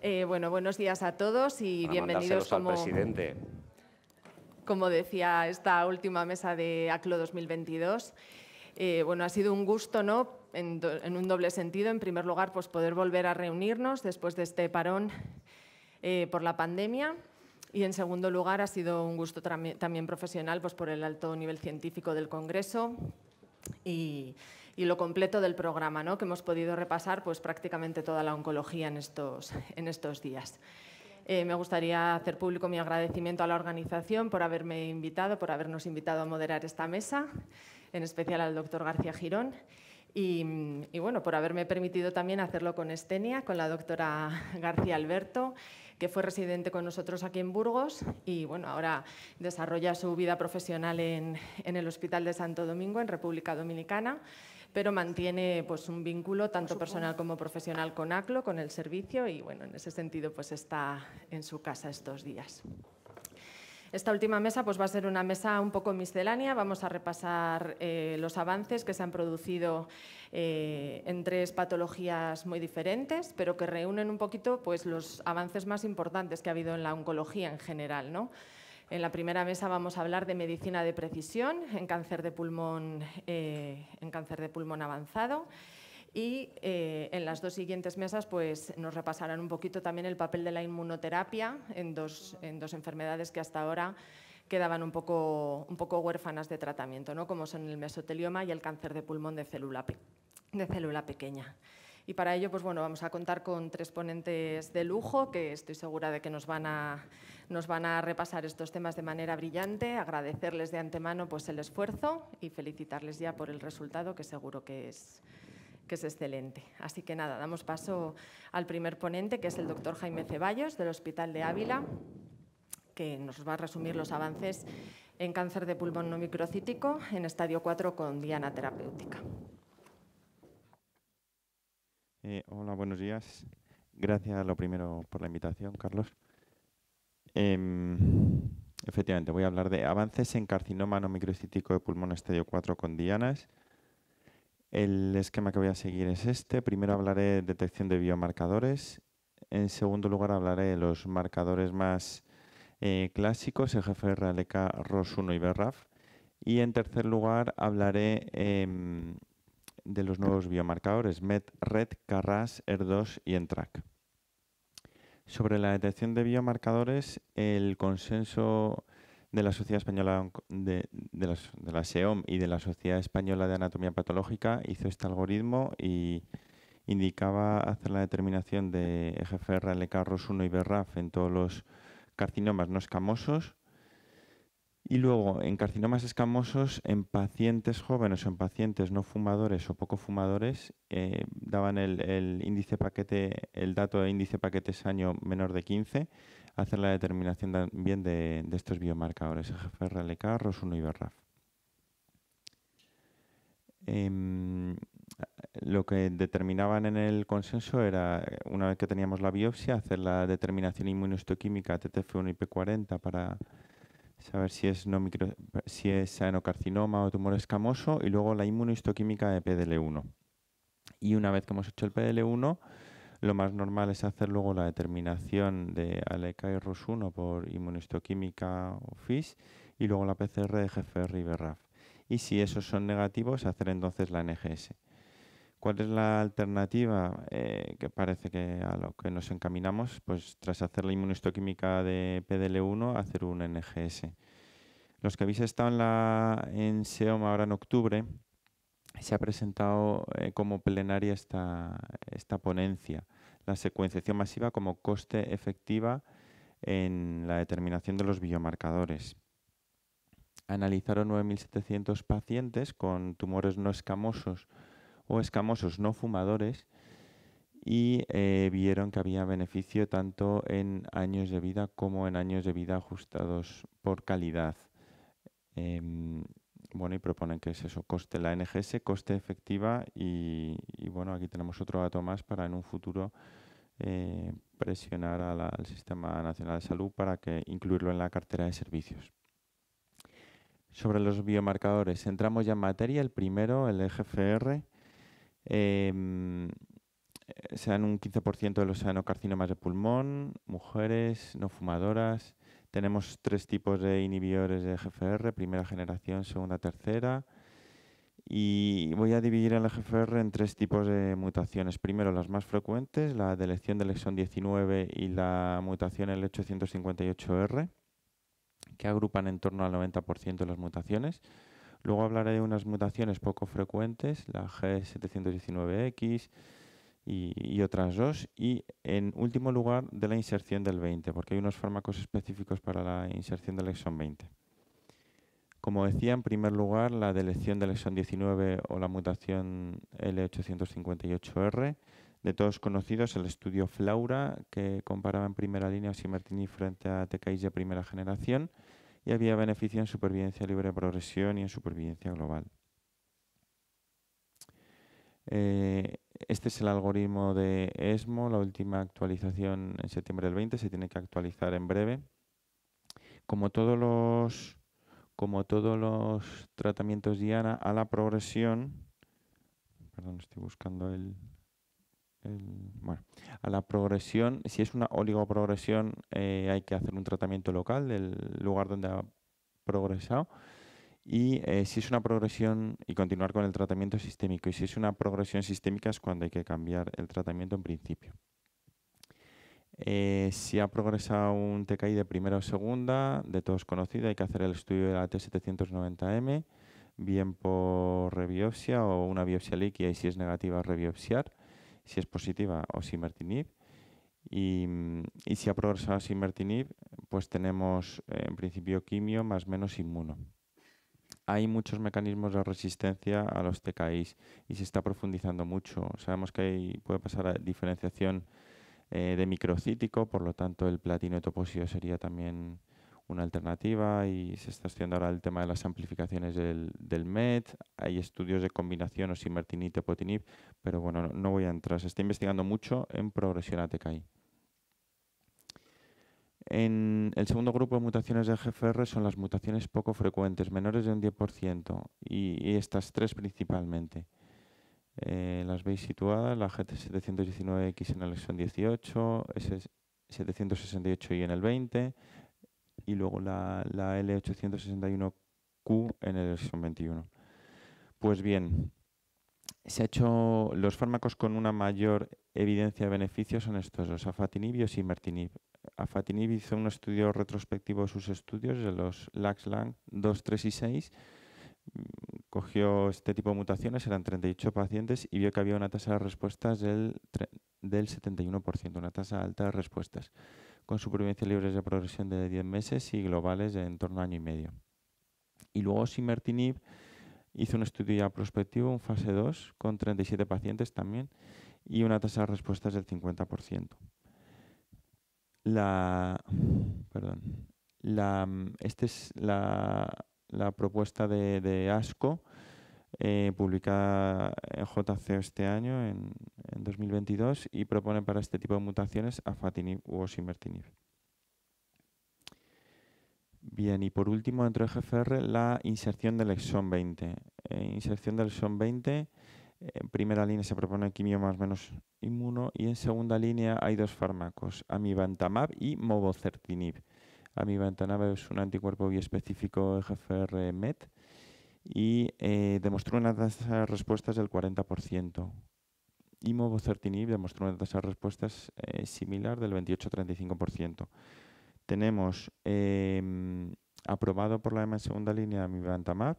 Bueno, buenos días a todos y Para bienvenidos mandárselos al presidente. como decía, esta última mesa de ACLO 2022. Bueno, ha sido un gusto, ¿no?, en un doble sentido. En primer lugar, pues poder volver a reunirnos después de este parón por la pandemia. Y en segundo lugar, ha sido un gusto también profesional, pues por el alto nivel científico del Congreso y lo completo del programa, ¿no?, que hemos podido repasar pues prácticamente toda la oncología en estos días. Me gustaría hacer público mi agradecimiento a la organización por haberme invitado, por habernos invitado a moderar esta mesa, en especial al doctor García Girón, y bueno, por haberme permitido también hacerlo con Estenia, con la doctora García Alberto, que fue residente con nosotros aquí en Burgos y bueno, ahora desarrolla su vida profesional en el Hospital de Santo Domingo, en República Dominicana, pero mantiene pues un vínculo tanto personal como profesional con ACLO, con el servicio, y bueno, en ese sentido pues está en su casa estos días. Esta última mesa pues va a ser una mesa un poco miscelánea. Vamos a repasar los avances que se han producido en tres patologías muy diferentes, pero que reúnen un poquito pues los avances más importantes que ha habido en la oncología en general, ¿no? En la primera mesa vamos a hablar de medicina de precisión en cáncer de pulmón avanzado. Y en las dos siguientes mesas pues, nos repasarán un poquito también el papel de la inmunoterapia en dos enfermedades que hasta ahora quedaban un poco huérfanas de tratamiento, ¿no?, como son el mesotelioma y el cáncer de pulmón de célula pequeña. Y para ello pues, bueno, vamos a contar con tres ponentes de lujo que estoy segura de que nos van a repasar estos temas de manera brillante, agradecerles de antemano pues, el esfuerzo y felicitarles ya por el resultado, que seguro que es excelente. Así que nada, damos paso al primer ponente, que es el doctor Jaime Ceballos, del Hospital de Ávila, que nos va a resumir los avances en cáncer de pulmón no microcítico en estadio 4 con diana terapéutica. Hola, buenos días. Gracias, lo primero, por la invitación, Carlos. Efectivamente, voy a hablar de avances en carcinoma no microcítico de pulmón estadio 4 con dianas. El esquema que voy a seguir es este. Primero hablaré de detección de biomarcadores. En segundo lugar hablaré de los marcadores más clásicos, EGFR, ALK, ROS1 y BRAF. Y en tercer lugar hablaré de los nuevos biomarcadores MET, RET, KRAS, ER2 y ENTRAC. Sobre la detección de biomarcadores, el consenso de la Sociedad Española de la SEOM y de la Sociedad Española de Anatomía Patológica hizo este algoritmo y indicaba hacer la determinación de EGFR, ALK, ROS1 y BRAF en todos los carcinomas no escamosos. Y luego, en carcinomas escamosos, en pacientes jóvenes o en pacientes no fumadores o poco fumadores, daban el índice paquete, el dato de índice paquete año menor de 15, hacer la determinación también de estos biomarcadores, EGFR, ALK, ROS1 y BRAF. Lo que determinaban en el consenso era, una vez que teníamos la biopsia, hacer la determinación inmunohistoquímica TTF1 y P40 para saber si es adenocarcinoma o tumor escamoso, y luego la inmunohistoquímica de PDL1. Y una vez que hemos hecho el PDL1, lo más normal es hacer luego la determinación de ALK y ROS1 por inmunohistoquímica o FISH, y luego la PCR de GFR y BRAF. Y si esos son negativos, hacer entonces la NGS. ¿Cuál es la alternativa que parece que a lo que nos encaminamos? Pues tras hacer la inmunohistoquímica de PDL1, hacer un NGS. Los que habéis estado en SEOM ahora en octubre, se ha presentado como plenaria esta ponencia, la secuenciación masiva como coste efectiva en la determinación de los biomarcadores. Analizaron 9.700 pacientes con tumores no escamosos o escamosos no fumadores y vieron que había beneficio tanto en años de vida como en años de vida ajustados por calidad. Bueno, y proponen que es eso, coste la NGS, coste efectiva y bueno, aquí tenemos otro dato más para en un futuro presionar al Sistema Nacional de Salud para que incluirlo en la cartera de servicios. Sobre los biomarcadores, entramos ya en materia. El primero, el EGFR. se dan un 15% de los adenocarcinomas de pulmón, mujeres, no fumadoras. Tenemos 3 tipos de inhibidores de GFR, primera generación, segunda, tercera. Y voy a dividir el GFR en 3 tipos de mutaciones. Primero, las más frecuentes, la deleción del exón 19 y la mutación L858R, que agrupan en torno al 90% de las mutaciones. Luego hablaré de unas mutaciones poco frecuentes, la G719X y otras 2. Y en último lugar, de la inserción del 20, porque hay unos fármacos específicos para la inserción del exón 20. Como decía, en primer lugar, la deleción del exón 19 o la mutación L858R. De todos conocidos, el estudio FLAURA, que comparaba en primera línea osimertinib frente a TKIs de primera generación, y había beneficio en supervivencia libre de progresión y en supervivencia global. Este es el algoritmo de ESMO, la última actualización en septiembre del 20, se tiene que actualizar en breve. Como todos los tratamientos DIANA, a la progresión, perdón, estoy buscando bueno, a la progresión, si es una oligoprogresión, hay que hacer un tratamiento local del lugar donde ha progresado. Y si es una progresión, y continuar con el tratamiento sistémico. Y si es una progresión sistémica es cuando hay que cambiar el tratamiento en principio. Si ha progresado un TKI de primera o segunda, de todos conocido, hay que hacer el estudio de la T790M, bien por rebiopsia o una biopsia líquida, y si es negativa, rebiopsiar. Si es positiva, osimertinib. Y si ha progresado osimertinib, pues tenemos en principio quimio más menos inmuno. Hay muchos mecanismos de resistencia a los TKIs y se está profundizando mucho. Sabemos que puede pasar a diferenciación de microcítico, por lo tanto el platino toposio sería también una alternativa, y se está estudiando ahora el tema de las amplificaciones del MET. Hay estudios de combinación osimertinib-tepotinib, pero bueno, no voy a entrar. Se está investigando mucho en progresión a TKI. En el segundo grupo de mutaciones de GFR son las mutaciones poco frecuentes, menores de un 10%, y estas 3 principalmente. Las veis situadas, la GT719X en el exón 18, S768I en el 20, y luego la L861Q en el exón 21. Pues bien, se ha hecho los fármacos con una mayor evidencia de beneficio son estos dos, afatinib y osimertinib. Afatinib hizo un estudio retrospectivo de sus estudios, de los LAX-LANG 2, 3 y 6. Cogió este tipo de mutaciones, eran 38 pacientes, y vio que había una tasa de respuestas del 71%, una tasa alta de respuestas, con supervivencia libre de progresión de 10 meses y globales de en torno a año y medio. Y luego osimertinib hizo un estudio ya prospectivo, un fase 2, con 37 pacientes también, y una tasa de respuestas del 50%. Esta es la propuesta de ASCO, publicada en JCO este año, en 2022, y propone para este tipo de mutaciones afatinib u osimertinib. Bien, y por último, dentro de GFR, la inserción del exón 20. Inserción del exón 20, en primera línea se propone quimio más menos inmuno, y en segunda línea hay 2 fármacos, amivantamab y mobocertinib. Amivantamab es un anticuerpo biespecífico de GFR MET y demostró una tasa de respuestas del 40%. Y mobocertinib demostró una tasa de respuestas similar del 28-35%. Tenemos aprobado por la EMA en segunda línea amivantamab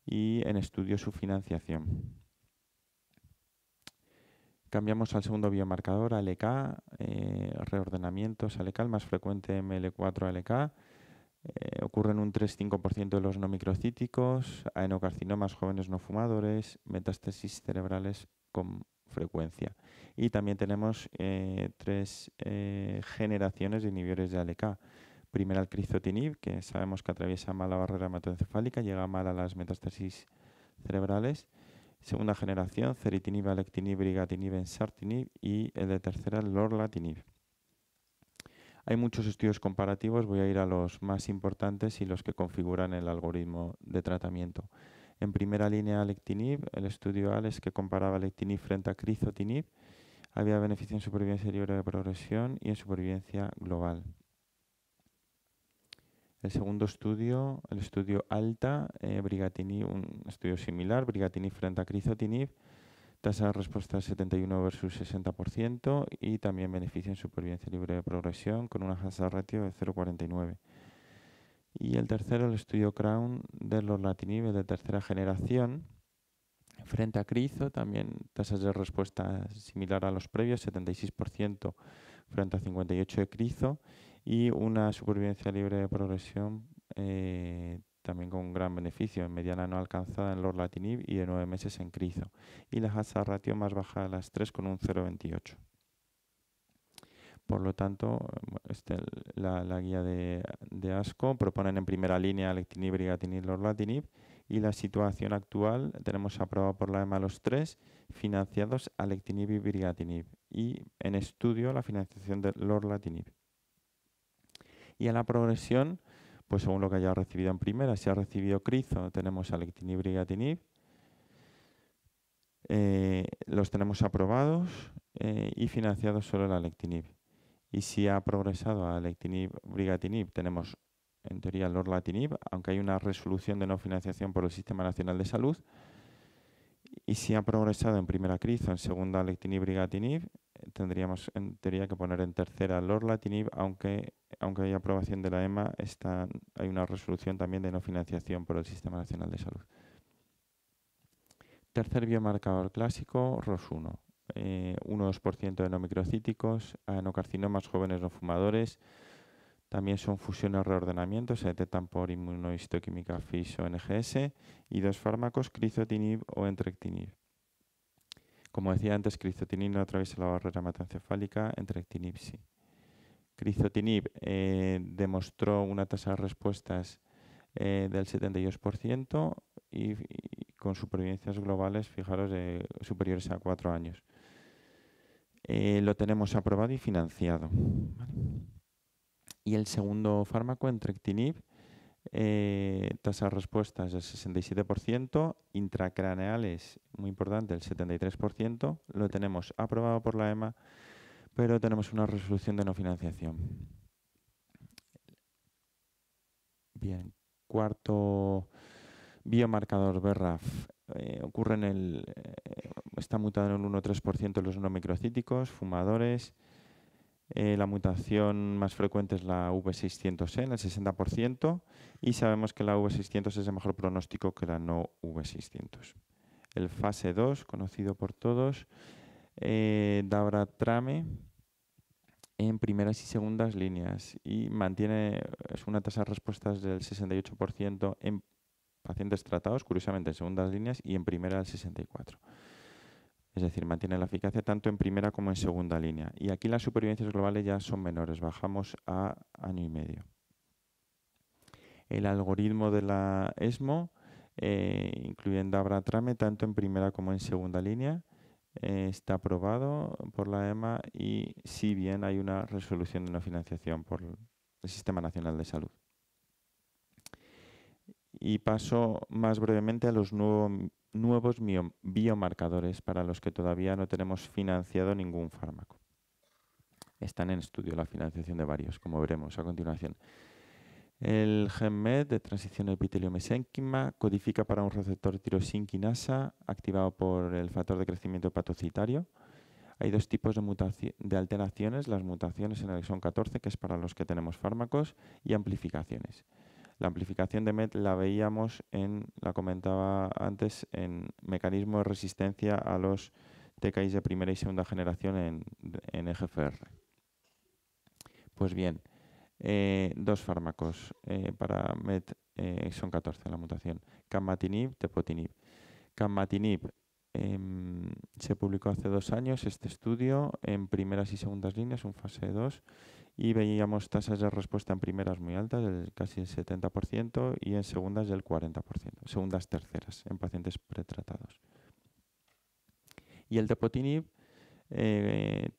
y en estudio su financiación. Cambiamos al segundo biomarcador, ALK, reordenamientos ALK, el más frecuente ML4-ALK. Ocurre en un 3-5% de los no microcíticos, adenocarcinomas jóvenes no fumadores, metástasis cerebrales con frecuencia. Y también tenemos 3 generaciones de inhibidores de ALK. Primera, el crizotinib, que sabemos que atraviesa mal la barrera hematoencefálica, llega mal a las metástasis cerebrales. Segunda generación, ceritinib, alectinib, brigatinib, ensartinib, y el de tercera, el lorlatinib. Hay muchos estudios comparativos, voy a ir a los más importantes y los que configuran el algoritmo de tratamiento. En primera línea, alectinib, el estudio ALES, que comparaba alectinib frente a crizotinib. Había beneficio en supervivencia libre de progresión y en supervivencia global. El segundo estudio, el estudio ALTA, brigatinib, un estudio similar, brigatinib frente a crizotinib, tasa de respuesta 71 versus 60% y también beneficio en supervivencia libre de progresión con una hazard ratio de 0,49. Y el tercero, el estudio CROWN de lorlatinib de tercera generación, frente a crizo, también tasas de respuesta similar a los previos, 76% frente a 58% de crizo y una supervivencia libre de progresión también con un gran beneficio, en mediana no alcanzada en lorlatinib y de 9 meses en crizo. Y la hazard ratio más baja de las tres con un 0,28. Por lo tanto, la guía de ASCO proponen en primera línea alectinib, brigatinib, lorlatinib y la situación actual tenemos aprobado por la EMA los tres, financiados alectinib y brigatinib y en estudio la financiación de lorlatinib. Y en la progresión, pues según lo que haya recibido en primera, si ha recibido crizo tenemos alectinib, brigatinib, los tenemos aprobados y financiados solo el alectinib. Y si ha progresado a alectinib, brigatinib, tenemos en teoría lorlatinib, aunque hay una resolución de no financiación por el Sistema Nacional de Salud. Y si ha progresado en primera crizo, en segunda alectinib, brigatinib, tendríamos en teoría que poner en tercera lorlatinib, aunque hay aprobación de la EMA, hay una resolución también de no financiación por el Sistema Nacional de Salud. Tercer biomarcador clásico, ROS1. 1-2% de no microcíticos, adenocarcinomas jóvenes no fumadores, también son fusiones reordenamientos, se detectan por inmunohistoquímica FISH o NGS y dos fármacos, crizotinib o entrectinib. Como decía antes, crizotinib no atraviesa la barrera hematoencefálica, entrectinib sí. Crizotinib demostró una tasa de respuestas del 72% y con supervivencias globales, fijaros, superiores a 4 años. Lo tenemos aprobado y financiado. ¿Vale? Y el segundo fármaco, entrectinib, tasa de respuestas del 67%, intracraneales, muy importante, el 73%. Lo tenemos aprobado por la EMA, pero tenemos una resolución de no financiación. Bien, cuarto biomarcador BRAF. Está mutado en el 1,3% los no microcíticos, fumadores. La mutación más frecuente es la V600E, en el 60%, y sabemos que la V600 es de mejor pronóstico que la no V600. El fase 2, conocido por todos, Daratrame, en primeras y segundas líneas, y es una tasa de respuestas del 68% en pacientes tratados, curiosamente en segundas líneas, y en primera el 64%. Es decir, mantiene la eficacia tanto en primera como en segunda línea. Y aquí las supervivencias globales ya son menores, bajamos a 1 año y medio. El algoritmo de la ESMO incluye Daratrame tanto en primera como en segunda línea. Está aprobado por la EMA y si bien hay una resolución de no financiación por el Sistema Nacional de Salud. Y paso más brevemente a los nuevos biomarcadores para los que todavía no tenemos financiado ningún fármaco. Están en estudio la financiación de varios, como veremos a continuación. El GenMed de transición epitelio-mesénquima codifica para un receptor tirosinquinasa activado por el factor de crecimiento hepatocitario. Hay dos tipos de alteraciones, las mutaciones en el exón 14, que es para los que tenemos fármacos, y amplificaciones. La amplificación de MET la veíamos la comentaba antes, en mecanismo de resistencia a los TKIs de primera y segunda generación en EGFR. Pues bien, dos fármacos para MET son 14, la mutación. Capmatinib, tepotinib. Capmatinib se publicó hace 2 años este estudio en primeras y segundas líneas, un fase 2, y veíamos tasas de respuesta en primeras muy altas, casi el 70%, y en segundas del 40%, segundas terceras, en pacientes pretratados. Y el tepotinib,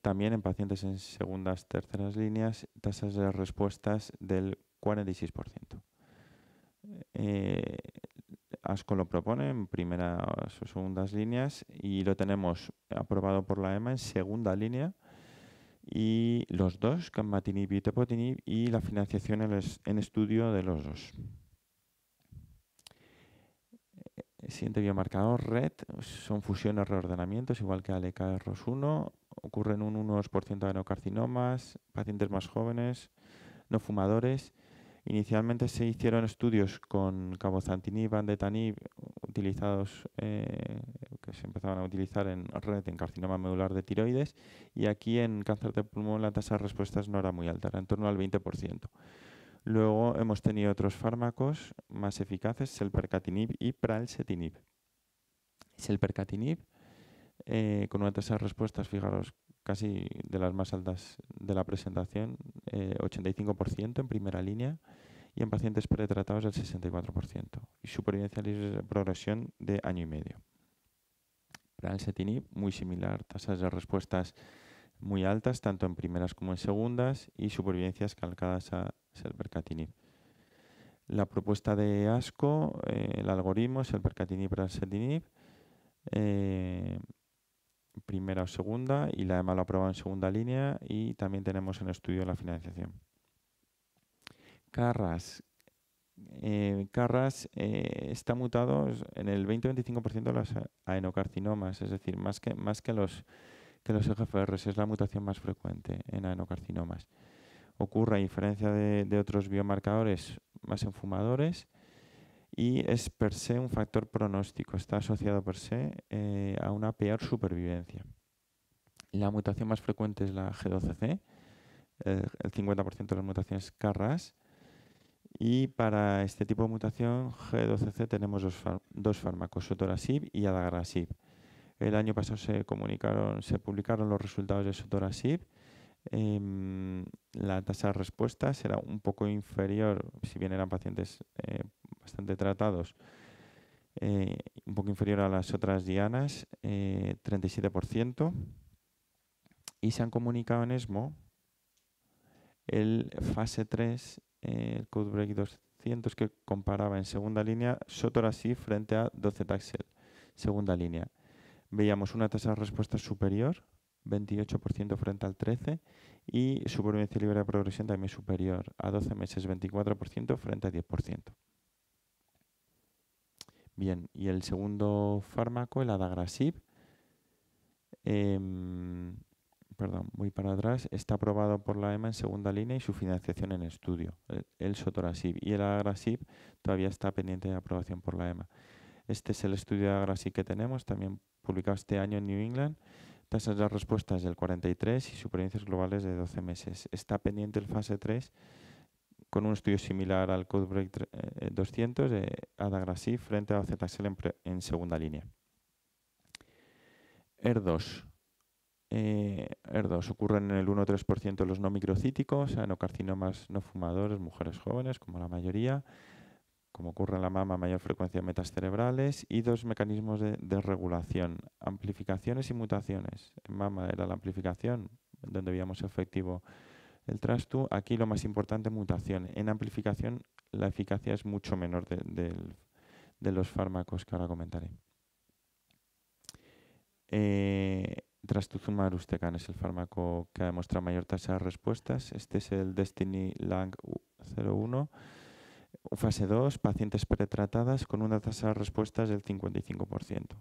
también en pacientes en segundas terceras líneas, tasas de respuestas del 46%. ASCO lo propone en primeras o segundas líneas y lo tenemos aprobado por la EMA en segunda línea. Y los dos, Capmatinib y Tepotinib, y la financiación en estudio de los dos. El siguiente biomarcador, RET, son fusiones, reordenamientos, igual que ALK-ROS1. Ocurre en un 1% de adenocarcinomas, pacientes más jóvenes, no fumadores. Inicialmente se hicieron estudios con cabozantinib, andetanib, utilizados, que se empezaban a utilizar en RET, en carcinoma medular de tiroides, y aquí en cáncer de pulmón la tasa de respuestas no era muy alta, era en torno al 20%. Luego hemos tenido otros fármacos más eficaces, selpercatinib y pralsetinib. Selpercatinib, con una tasa de respuestas, fijaros, casi de las más altas de la presentación, 85% en primera línea, y en pacientes pretratados el 64%, y supervivencia libre de progresión de año y medio. Pralsetinib, muy similar, tasas de respuestas muy altas, tanto en primeras como en segundas, y supervivencias calcadas a selpercatinib. La propuesta de ASCO, el algoritmo, selpercatinib, pralsetinib, primera o segunda, y la EMA lo aprobado en segunda línea, y también tenemos en estudio la financiación. CARRAS. CARRAS está mutado en el 20-25% de los adenocarcinomas, es decir, más que los EGFRs, es la mutación más frecuente en adenocarcinomas. Ocurre, a diferencia de otros biomarcadores, más en fumadores, y es per se un factor pronóstico, está asociado per se a una peor supervivencia. La mutación más frecuente es la G12C, el 50% de las mutaciones CARRAS, y para este tipo de mutación G12C tenemos dos fármacos, sotorasib y adagrasib. El año pasado se publicaron los resultados de sotorasib. La tasa de respuesta será un poco inferior, si bien eran pacientes bastante tratados, un poco inferior a las otras dianas, 37%. Y se han comunicado en ESMO el fase 3, el CodeBreak 200, que comparaba en segunda línea sotorasib frente a docetaxel, segunda línea. Veíamos una tasa de respuesta superior, 28% frente al 13%, y supervivencia libre de progresión también superior, a 12 meses, 24% frente a 10%. Bien, y el segundo fármaco, el adagrasib, voy para atrás, está aprobado por la EMA en segunda línea y su financiación en estudio, el sotorasib, y el adagrasib todavía está pendiente de aprobación por la EMA. Este es el estudio de adagrasib que tenemos, también publicado este año en New England. Tasas de respuestas del 43 y supervivencias globales de 12 meses. Está pendiente el fase 3 con un estudio similar al CodeBreak 200 de adagrasib frente a docetaxel en segunda línea. ER2. ER2 ocurren en el 1-3% de los no microcíticos, adenocarcinomas no fumadores, mujeres jóvenes, como la mayoría. Como ocurre en la mama, mayor frecuencia de metas cerebrales, y dos mecanismos de regulación, amplificaciones y mutaciones. En mama era la amplificación, donde veíamos efectivo el TRAS-2. Aquí lo más importante, mutación. En amplificación la eficacia es mucho menor de los fármacos que ahora comentaré. Trastuzumab deruxtecan es el fármaco que ha demostrado mayor tasa de respuestas. Este es el DESTINY-Lung01. Fase 2, pacientes pretratadas con una tasa de respuestas del 55%.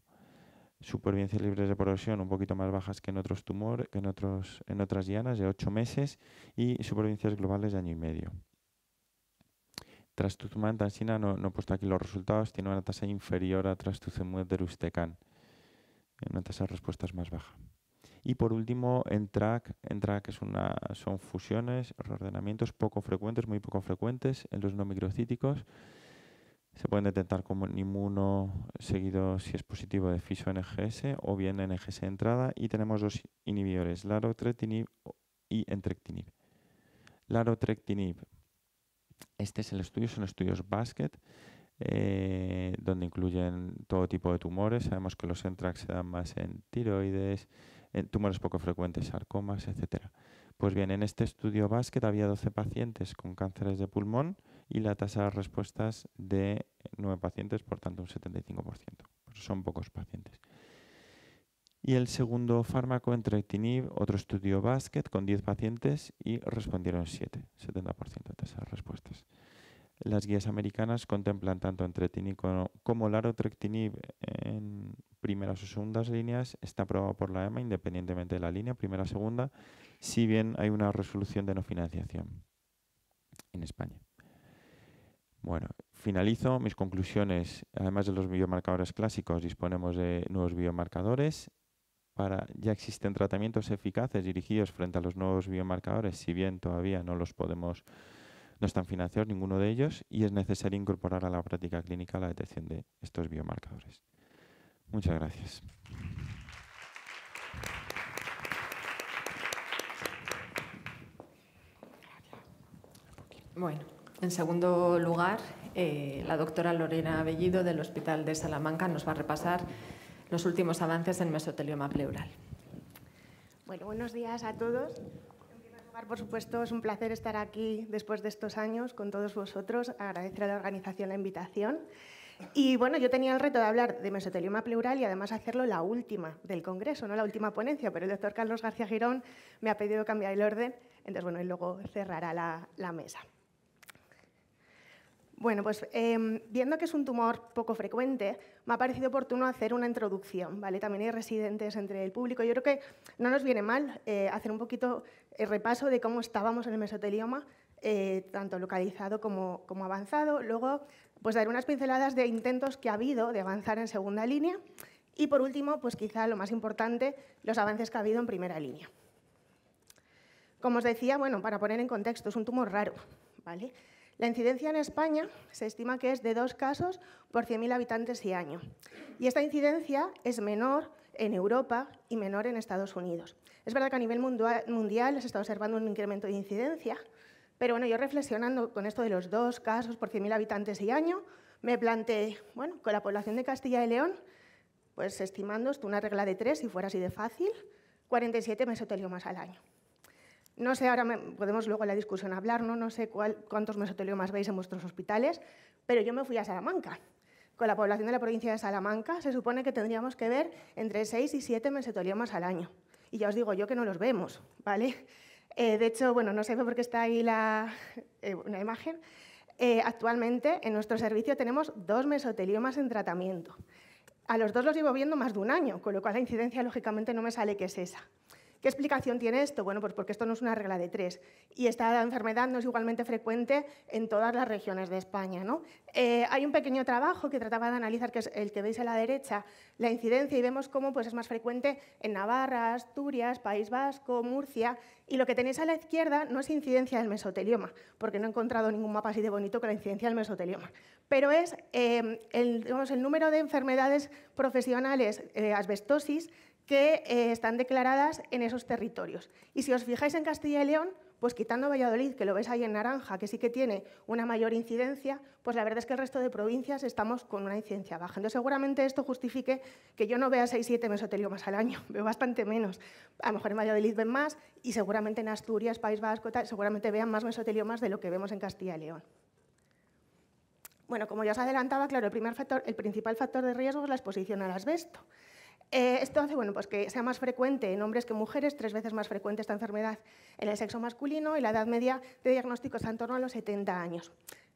Supervivencia libre de progresión un poquito más bajas que en otros tumores, que en otras dianas, de 8 meses, y supervivencias globales de año y medio. Trastuzumab tansina, no he puesto aquí los resultados, tiene una tasa inferior a trastuzumab deruxtecan, una tasa de respuestas más baja. Y por último, ENTRAC son fusiones, reordenamientos poco frecuentes, muy poco frecuentes en los no microcíticos. Se pueden detectar como inmuno seguido, si es positivo, de FISO-NGS o bien NGS de entrada. Y tenemos dos inhibidores, larotrectinib y entrectinib. Larotrectinib, este es el estudio, son estudios basket, donde incluyen todo tipo de tumores. Sabemos que los ENTRAC se dan más en tiroides, en tumores poco frecuentes, sarcomas, etc. Pues bien, en este estudio basket había 12 pacientes con cánceres de pulmón y la tasa de respuestas de 9 pacientes, por tanto un 75%. Pues son pocos pacientes. Y el segundo fármaco, entrectinib, otro estudio basket con 10 pacientes y respondieron 7, 70% de tasa de respuestas. Las guías americanas contemplan tanto entrectinib como larotrectinib en primeras o segundas líneas. Está aprobado por la EMA independientemente de la línea, primera o segunda, si bien hay una resolución de no financiación en España. Bueno, finalizo mis conclusiones. Además de los biomarcadores clásicos, disponemos de nuevos biomarcadores. Ya existen tratamientos eficaces dirigidos frente a los nuevos biomarcadores, si bien todavía no están financiados ninguno de ellos, y es necesario incorporar a la práctica clínica la detección de estos biomarcadores. Muchas gracias. Bueno, en segundo lugar, la doctora Lorena Bellido del Hospital de Salamanca nos va a repasar los últimos avances en mesotelioma pleural. Bueno, buenos días a todos. En primer lugar, por supuesto, es un placer estar aquí después de estos años con todos vosotros. Agradecer a la organización la invitación. Y bueno, yo tenía el reto de hablar de mesotelioma pleural y además hacerlo la última del Congreso, no la última ponencia, pero el doctor Carlos García Girón me ha pedido cambiar el orden, entonces bueno, él luego cerrará la mesa. Bueno, pues viendo que es un tumor poco frecuente, me ha parecido oportuno hacer una introducción, ¿vale? También hay residentes entre el público. Yo creo que no nos viene mal hacer un poquito el repaso de cómo estábamos en el mesotelioma, tanto localizado como avanzado. Luego, pues dar unas pinceladas de intentos que ha habido de avanzar en segunda línea. Y por último, pues quizá lo más importante, los avances que ha habido en primera línea. Como os decía, bueno, para poner en contexto, es un tumor raro, ¿vale? La incidencia en España se estima que es de 2 casos por 100.000 habitantes y año. Y esta incidencia es menor en Europa y menor en Estados Unidos. Es verdad que a nivel mundial se está observando un incremento de incidencia, pero bueno, yo reflexionando con esto de los 2 casos por 100.000 habitantes y año, me planteé, bueno, con la población de Castilla y León, pues estimando esto una regla de 3, si fuera así de fácil, 47 mesoteliomas al año. No sé, ahora podemos luego en la discusión hablar, no sé cuántos mesoteliomas veis en vuestros hospitales, pero yo me fui a Salamanca. Con la población de la provincia de Salamanca se supone que tendríamos que ver entre 6 y 7 mesoteliomas al año. Y ya os digo yo que no los vemos, ¿vale? De hecho, bueno, no sé por qué está ahí una imagen. Actualmente en nuestro servicio tenemos 2 mesoteliomas en tratamiento. A los 2 los llevo viendo más de un año, con lo cual la incidencia lógicamente no me sale que es esa. ¿Qué explicación tiene esto? Bueno, pues porque esto no es una regla de 3 y esta enfermedad no es igualmente frecuente en todas las regiones de España, ¿no? Hay un pequeño trabajo que trataba de analizar, que es el que veis a la derecha, la incidencia, y vemos cómo pues, es más frecuente en Navarra, Asturias, País Vasco, Murcia, y lo que tenéis a la izquierda no es incidencia del mesotelioma, porque no he encontrado ningún mapa así de bonito con la incidencia del mesotelioma, pero es el número de enfermedades profesionales, asbestosis, que están declaradas en esos territorios. Y si os fijáis en Castilla y León, pues quitando Valladolid, que lo ves ahí en naranja, que sí que tiene una mayor incidencia, pues la verdad es que el resto de provincias estamos con una incidencia baja. Entonces seguramente esto justifique que yo no vea 6-7 mesoteliomas al año, veo bastante menos. A lo mejor en Valladolid ven más y seguramente en Asturias, País Vasco, seguramente vean más mesoteliomas de lo que vemos en Castilla y León. Bueno, como ya os adelantaba, claro, el principal factor de riesgo es la exposición al asbesto. Esto hace bueno, pues que sea más frecuente en hombres que en mujeres, 3 veces más frecuente esta enfermedad en el sexo masculino, y la edad media de diagnóstico está en torno a los 70 años.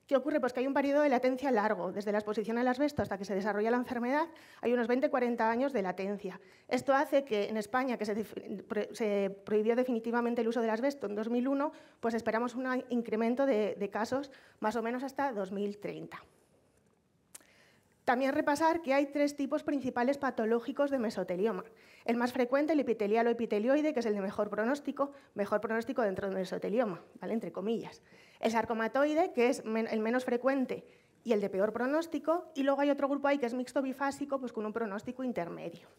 ¿Qué ocurre? Pues que hay un periodo de latencia largo, desde la exposición al asbesto hasta que se desarrolla la enfermedad, hay unos 20-40 años de latencia. Esto hace que en España, que se prohibió definitivamente el uso del asbesto en 2001, pues esperamos un incremento de casos más o menos hasta 2030. También repasar que hay 3 tipos principales patológicos de mesotelioma. El más frecuente, el epitelial o epitelioide, que es el de mejor pronóstico dentro del mesotelioma, ¿vale? Entre comillas. El sarcomatoide, que es el menos frecuente y el de peor pronóstico. Y luego hay otro grupo ahí que es mixto bifásico, pues con un pronóstico intermedio.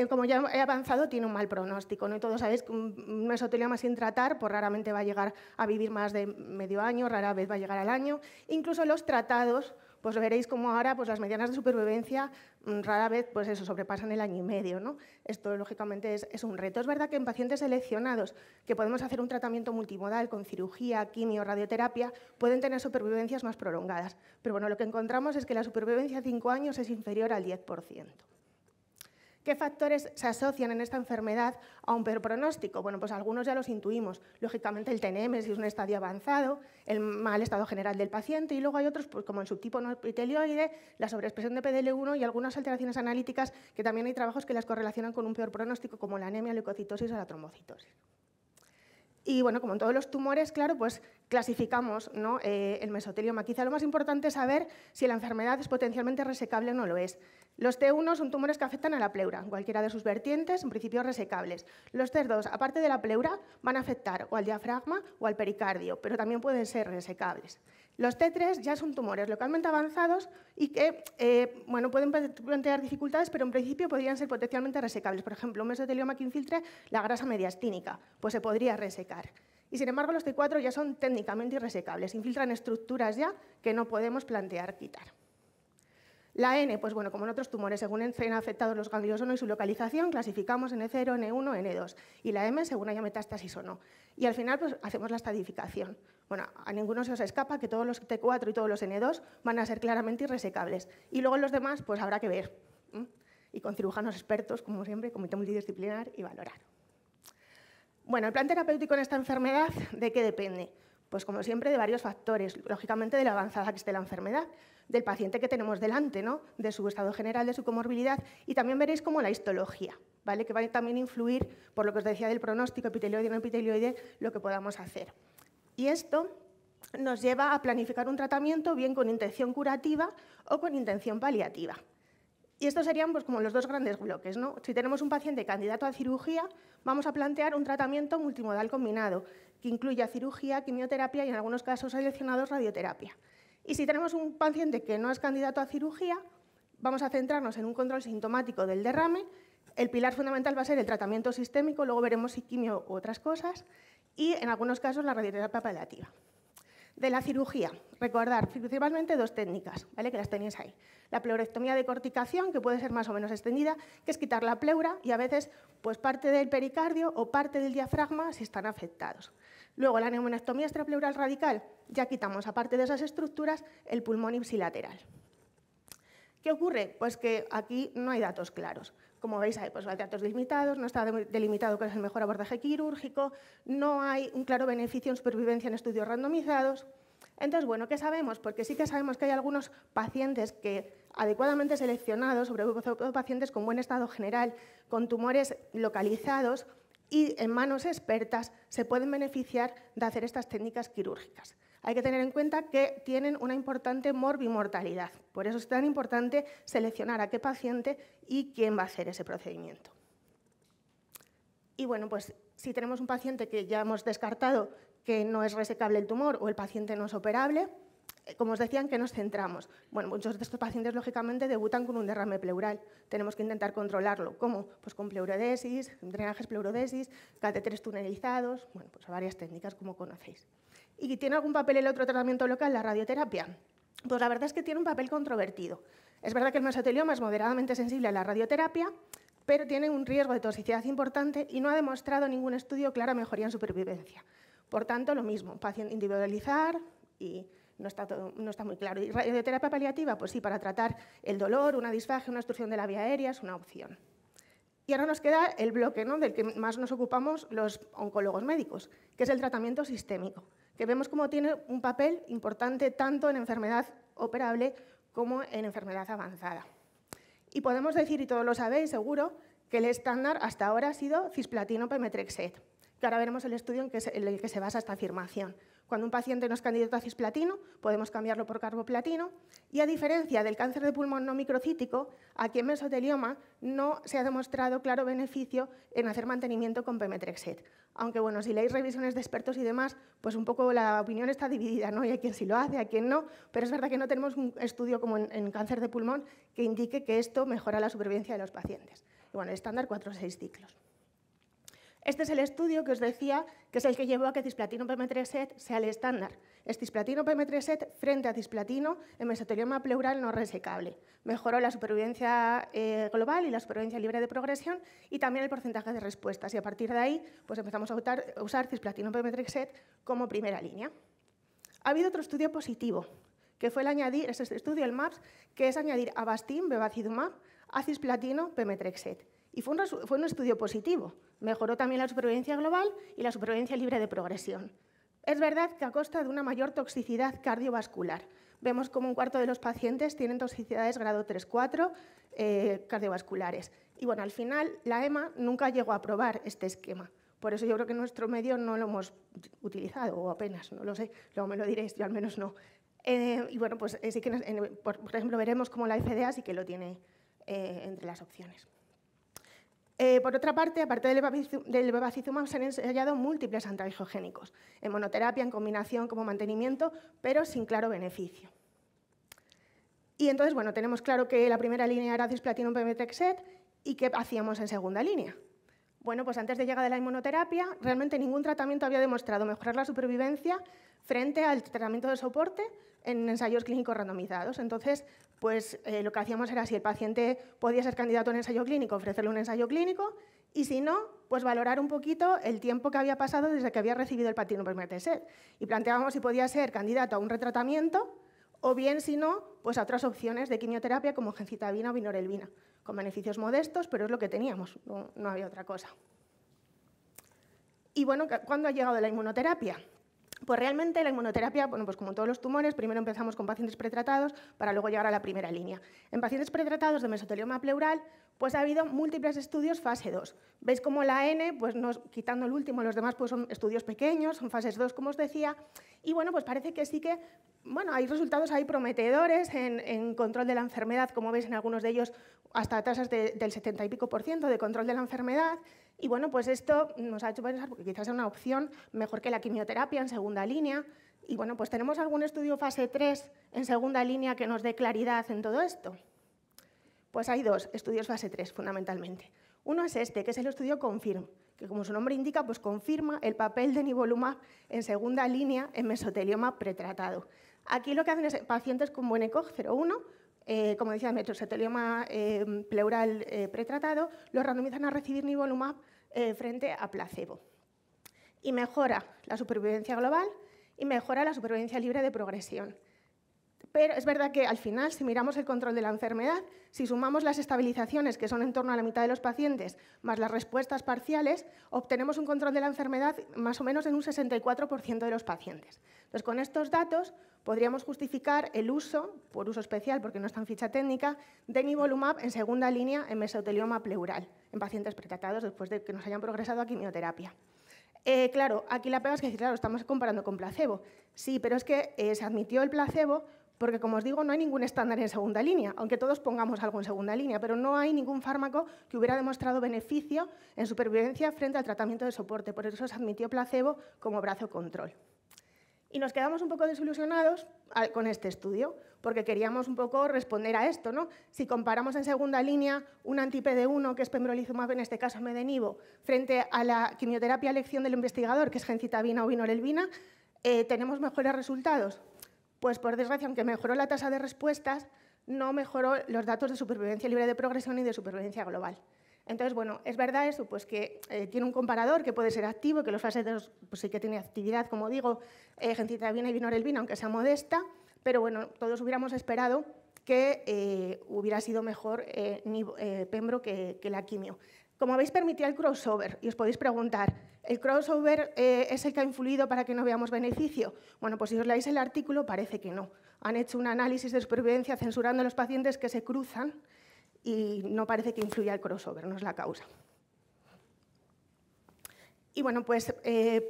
Como ya he avanzado, tiene un mal pronóstico, ¿no? Y todos sabéis que un mesotelioma sin tratar pues raramente va a llegar a vivir más de medio año, rara vez va a llegar al año. Incluso los tratados pues veréis como ahora pues las medianas de supervivencia rara vez pues eso, sobrepasan el año y medio, ¿no? Esto, lógicamente, es un reto. Es verdad que en pacientes seleccionados que podemos hacer un tratamiento multimodal con cirugía, quimio, radioterapia, pueden tener supervivencias más prolongadas. Pero bueno, lo que encontramos es que la supervivencia a 5 años es inferior al 10%. ¿Qué factores se asocian en esta enfermedad a un peor pronóstico? Bueno, pues algunos ya los intuimos. Lógicamente, el TNM si es un estadio avanzado, el mal estado general del paciente, y luego hay otros, pues como el subtipo no epitelioide, la sobreexpresión de PDL1 y algunas alteraciones analíticas que también hay trabajos que las correlacionan con un peor pronóstico, como la anemia, leucocitosis o la trombocitosis. Y bueno, como en todos los tumores, claro, pues clasificamos, ¿no? El mesotelioma. Quizá lo más importante es saber si la enfermedad es potencialmente resecable o no lo es. Los T1 son tumores que afectan a la pleura, en cualquiera de sus vertientes, en principio resecables. Los T2, aparte de la pleura, van a afectar o al diafragma o al pericardio, pero también pueden ser resecables. Los T3 ya son tumores localmente avanzados y que bueno, pueden plantear dificultades, pero en principio podrían ser potencialmente resecables. Por ejemplo, un mesotelioma que infiltre la grasa mediastínica, pues se podría resecar. Y sin embargo, los T4 ya son técnicamente irresecables, infiltran estructuras ya que no podemos plantear quitar. La N, pues bueno, como en otros tumores, según estén afectados los ganglios o no y su localización, clasificamos N0, N1, N2. Y la M, según haya metástasis o no. Y al final, pues hacemos la estadificación. Bueno, a ninguno se os escapa que todos los T4 y todos los N2 van a ser claramente irresecables. Y luego los demás, pues habrá que ver. Y con cirujanos expertos, como siempre, comité multidisciplinar y valorar. Bueno, el plan terapéutico en esta enfermedad, ¿de qué depende? Pues como siempre, de varios factores. Lógicamente, de la avanzada que esté la enfermedad, del paciente que tenemos delante, ¿no? De su estado general, de su comorbilidad, y también veréis como la histología, ¿vale? Que va a también influir, por lo que os decía del pronóstico epitelioide o no epitelioide, lo que podamos hacer. Y esto nos lleva a planificar un tratamiento bien con intención curativa o con intención paliativa. Y estos serían pues, como los dos grandes bloques, ¿no? Si tenemos un paciente candidato a cirugía, vamos a plantear un tratamiento multimodal combinado, que incluya cirugía, quimioterapia y en algunos casos seleccionados radioterapia. Y si tenemos un paciente que no es candidato a cirugía, vamos a centrarnos en un control sintomático del derrame. El pilar fundamental va a ser el tratamiento sistémico, luego veremos si quimio u otras cosas, y en algunos casos la radioterapia paliativa. De la cirugía, recordar principalmente dos técnicas, ¿vale? Que las tenéis ahí. La pleurectomía de corticación, que puede ser más o menos extendida, que es quitar la pleura y a veces pues, parte del pericardio o parte del diafragma si están afectados. Luego, la neumonectomía extrapleural radical, ya quitamos, aparte de esas estructuras, el pulmón ipsilateral. ¿Qué ocurre? Pues que aquí no hay datos claros. Como veis, hay pues, datos limitados, no está delimitado cuál es el mejor abordaje quirúrgico, no hay un claro beneficio en supervivencia en estudios randomizados. Entonces, bueno, ¿qué sabemos? Porque sí que sabemos que hay algunos pacientes que, adecuadamente seleccionados, sobre todo pacientes con buen estado general, con tumores localizados y en manos expertas, se pueden beneficiar de hacer estas técnicas quirúrgicas. Hay que tener en cuenta que tienen una importante morbimortalidad. Por eso es tan importante seleccionar a qué paciente y quién va a hacer ese procedimiento. Y bueno, pues si tenemos un paciente que ya hemos descartado que no es resecable el tumor o el paciente no es operable, como os decía, ¿en qué nos centramos? Bueno, muchos de estos pacientes, lógicamente, debutan con un derrame pleural. Tenemos que intentar controlarlo. ¿Cómo? Pues con pleurodesis, drenajes pleurodesis, catéteres tunelizados, bueno, pues varias técnicas, como conocéis. ¿Y tiene algún papel el otro tratamiento local, la radioterapia? Pues la verdad es que tiene un papel controvertido. Es verdad que el mesotelioma es moderadamente sensible a la radioterapia, pero tiene un riesgo de toxicidad importante y no ha demostrado ningún estudio clara mejoría en supervivencia. Por tanto, lo mismo, paciente individualizar y no está muy claro. ¿Y radioterapia paliativa? Pues sí, para tratar el dolor, una disfagia, una obstrucción de la vía aérea, es una opción. Y ahora nos queda el bloque, ¿no? Del que más nos ocupamos los oncólogos médicos, que es el tratamiento sistémico, que vemos cómo tiene un papel importante tanto en enfermedad operable como en enfermedad avanzada. Y podemos decir, y todos lo sabéis seguro, que el estándar hasta ahora ha sido cisplatino pemetrexed, que ahora veremos el estudio en el que se basa esta afirmación. Cuando un paciente no es candidato a cisplatino, podemos cambiarlo por carboplatino, y a diferencia del cáncer de pulmón no microcítico, aquí en mesotelioma no se ha demostrado claro beneficio en hacer mantenimiento con pemetrexed. Aunque bueno, si leéis revisiones de expertos y demás, pues un poco la opinión está dividida, ¿no? Hay quien sí lo hace, hay quien no, pero es verdad que no tenemos un estudio como en cáncer de pulmón que indique que esto mejora la supervivencia de los pacientes. Y bueno, el estándar 4 o 6 ciclos. Este es el estudio que os decía, que es el que llevó a que cisplatino pemetrexed sea el estándar. Es cisplatino pemetrexed frente a cisplatino en mesotelioma pleural no resecable. Mejoró la supervivencia global y la supervivencia libre de progresión y también el porcentaje de respuestas. Y a partir de ahí pues empezamos a usar cisplatino pemetrexed como primera línea. Ha habido otro estudio positivo, que fue el añadir, es este estudio, el MAPS, que es añadir Avastin, bevacizumab, a cisplatino pemetrexed. Y fue un estudio positivo. Mejoró también la supervivencia global y la supervivencia libre de progresión. Es verdad que a costa de una mayor toxicidad cardiovascular. Vemos como un cuarto de los pacientes tienen toxicidades grado 3-4 cardiovasculares. Y bueno, al final la EMA nunca llegó a aprobar este esquema. Por eso yo creo que en nuestro medio no lo hemos utilizado, o apenas, no lo sé, luego me lo diréis, yo al menos no. Y bueno, pues sí que, por ejemplo, veremos cómo la FDA sí que lo tiene entre las opciones. Por otra parte, aparte del bevacizumab, se han ensayado múltiples antiangiogénicos, en monoterapia, en combinación, como mantenimiento, pero sin claro beneficio. Y entonces, bueno, tenemos claro que la primera línea era cisplatino pemetrexed y ¿qué hacíamos en segunda línea? Bueno, pues antes de llegar a la inmunoterapia, realmente ningún tratamiento había demostrado mejorar la supervivencia frente al tratamiento de soporte en ensayos clínicos randomizados. Entonces, pues lo que hacíamos era, si el paciente podía ser candidato a un ensayo clínico, ofrecerle un ensayo clínico, y si no, pues valorar un poquito el tiempo que había pasado desde que había recibido el platino pemetrexed. Y planteábamos si podía ser candidato a un retratamiento, o bien, si no, pues a otras opciones de quimioterapia como gencitabina o vinorelbina, con beneficios modestos, pero es lo que teníamos, no había otra cosa. Y bueno, ¿cuándo ha llegado la inmunoterapia? Pues realmente la inmunoterapia, bueno, pues como todos los tumores, primero empezamos con pacientes pretratados para luego llegar a la primera línea. En pacientes pretratados de mesotelioma pleural, pues ha habido múltiples estudios fase 2. Veis como la N, pues quitando el último, los demás pues son estudios pequeños, son fases 2, como os decía, y bueno, pues parece que sí que, bueno, hay resultados ahí prometedores en control de la enfermedad, como veis en algunos de ellos hasta tasas del 70% y pico de control de la enfermedad. Y bueno, pues esto nos ha hecho pensar, porque quizás es una opción mejor que la quimioterapia en segunda línea. Y bueno, pues tenemos algún estudio fase 3 en segunda línea que nos dé claridad en todo esto. Pues hay dos estudios fase 3 fundamentalmente. Uno es este, que es el estudio CONFIRM, que como su nombre indica, pues confirma el papel de nivolumab en segunda línea en mesotelioma pretratado. Aquí lo que hacen es pacientes con buen ECOG 0,1, como decía, mesotelioma pleural pretratado, los randomizan a recibir nivolumab frente a placebo. Y mejora la supervivencia global y mejora la supervivencia libre de progresión. Pero es verdad que al final, si miramos el control de la enfermedad, si sumamos las estabilizaciones, que son en torno a la mitad de los pacientes, más las respuestas parciales, obtenemos un control de la enfermedad más o menos en un 64% de los pacientes. Entonces, con estos datos podríamos justificar el uso, por uso especial, porque no está en ficha técnica, de nivolumab en segunda línea en mesotelioma pleural, en pacientes pretratados después de que nos hayan progresado a quimioterapia. Claro, aquí la pega es que, claro, estamos comparando con placebo. Sí, pero es que se admitió el placebo porque, como os digo, no hay ningún estándar en segunda línea, aunque todos pongamos algo en segunda línea, pero no hay ningún fármaco que hubiera demostrado beneficio en supervivencia frente al tratamiento de soporte. Por eso se admitió placebo como brazo control. Y nos quedamos un poco desilusionados con este estudio, porque queríamos un poco responder a esto, ¿no? Si comparamos en segunda línea un anti-PD1, que es pembrolizumab, en este caso medenivo, frente a la quimioterapia a elección del investigador, que es gencitabina o vinorelbina, ¿tenemos mejores resultados? Pues por desgracia, aunque mejoró la tasa de respuestas, no mejoró los datos de supervivencia libre de progresión y de supervivencia global. Entonces, bueno, es verdad eso, pues que tiene un comparador que puede ser activo, que los fases 2 pues sí que tiene actividad, como digo, gencitabina y vinorelbina, aunque sea modesta, pero bueno, todos hubiéramos esperado que hubiera sido mejor pembro que la quimio. Como habéis permitido el crossover, y os podéis preguntar, ¿el crossover es el que ha influido para que no veamos beneficio? Bueno, pues si os leéis el artículo, parece que no. Han hecho un análisis de supervivencia censurando a los pacientes que se cruzan y no parece que influya el crossover, no es la causa. Y bueno, pues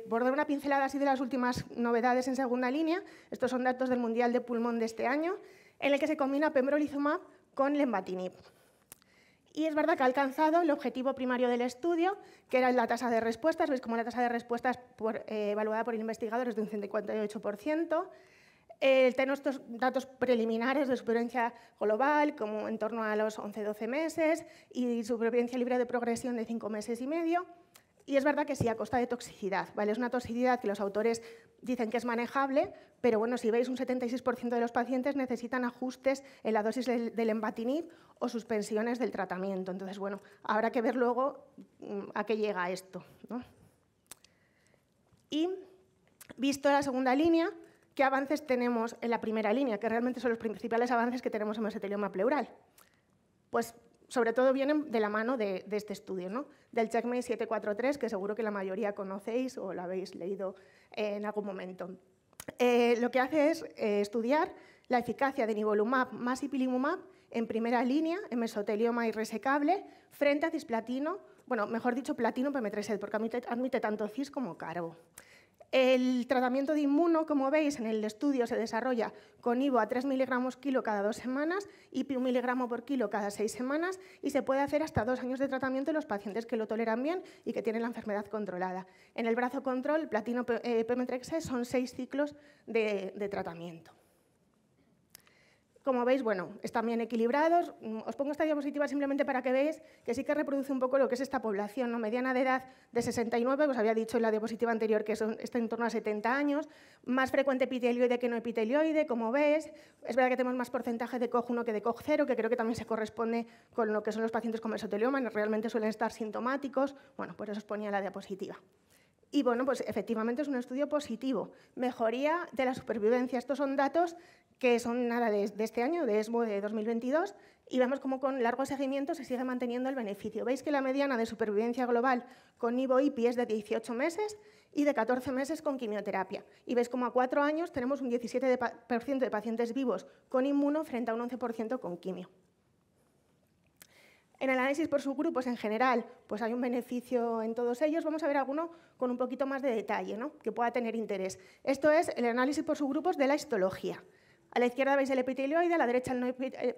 por dar una pincelada así de las últimas novedades en segunda línea, estos son datos del Mundial de Pulmón de este año, en el que se combina pembrolizumab con lenvatinib. Y es verdad que ha alcanzado el objetivo primario del estudio, que era la tasa de respuestas. Veis como la tasa de respuestas evaluada por el investigador es de un 58%. Tenemos estos datos preliminares de supervivencia global, como en torno a los 11-12 meses, y supervivencia libre de progresión de 5 meses y medio. Y es verdad que sí, a costa de toxicidad, ¿vale? Es una toxicidad que los autores dicen que es manejable, pero bueno, si veis, un 76% de los pacientes necesitan ajustes en la dosis del lenvatinib o suspensiones del tratamiento. Entonces, bueno, habrá que ver luego a qué llega esto, ¿no? Y, visto la segunda línea, ¿qué avances tenemos en la primera línea? Que realmente son los principales avances que tenemos en mesotelioma pleural. Pues, sobre todo vienen de la mano de este estudio, ¿no? Del CheckMate 743, que seguro que la mayoría conocéis o lo habéis leído en algún momento. Lo que hace es estudiar la eficacia de nivolumab más ipilimumab en primera línea, en mesotelioma irresecable, frente a cisplatino, bueno, mejor dicho, platino PM3, porque admite tanto cis como carbo. El tratamiento de inmuno, como veis, en el estudio se desarrolla con IVO a 3 miligramos kilo cada 2 semanas, IPI 1 miligramo por kilo cada 6 semanas y se puede hacer hasta 2 años de tratamiento en los pacientes que lo toleran bien y que tienen la enfermedad controlada. En el brazo control, el platino PM3 son 6 ciclos de tratamiento. Como veis, bueno, están bien equilibrados. Os pongo esta diapositiva simplemente para que veáis que sí que reproduce un poco lo que es esta población, ¿no? Mediana de edad de 69, os había dicho en la diapositiva anterior que está en torno a 70 años, más frecuente epitelioide que no epitelioide, como ves. Es verdad que tenemos más porcentaje de COG1 que de COG0, que creo que también se corresponde con lo que son los pacientes con mesotelioma, realmente suelen estar sintomáticos. Bueno, pues eso os ponía en la diapositiva. Y bueno, pues efectivamente es un estudio positivo. Mejoría de la supervivencia. Estos son datos que son nada de este año, de ESMO de 2022, y vemos cómo con largo seguimiento se sigue manteniendo el beneficio. Veis que la mediana de supervivencia global con nivo-IPI es de 18 meses y de 14 meses con quimioterapia. Y veis como a 4 años tenemos un 17% de pacientes vivos con inmuno frente a un 11% con quimio. En el análisis por subgrupos, en general, pues hay un beneficio en todos ellos. Vamos a ver alguno con un poquito más de detalle, ¿no? Que pueda tener interés. Esto es el análisis por subgrupos de la histología. A la izquierda veis el epitelioide, a la derecha el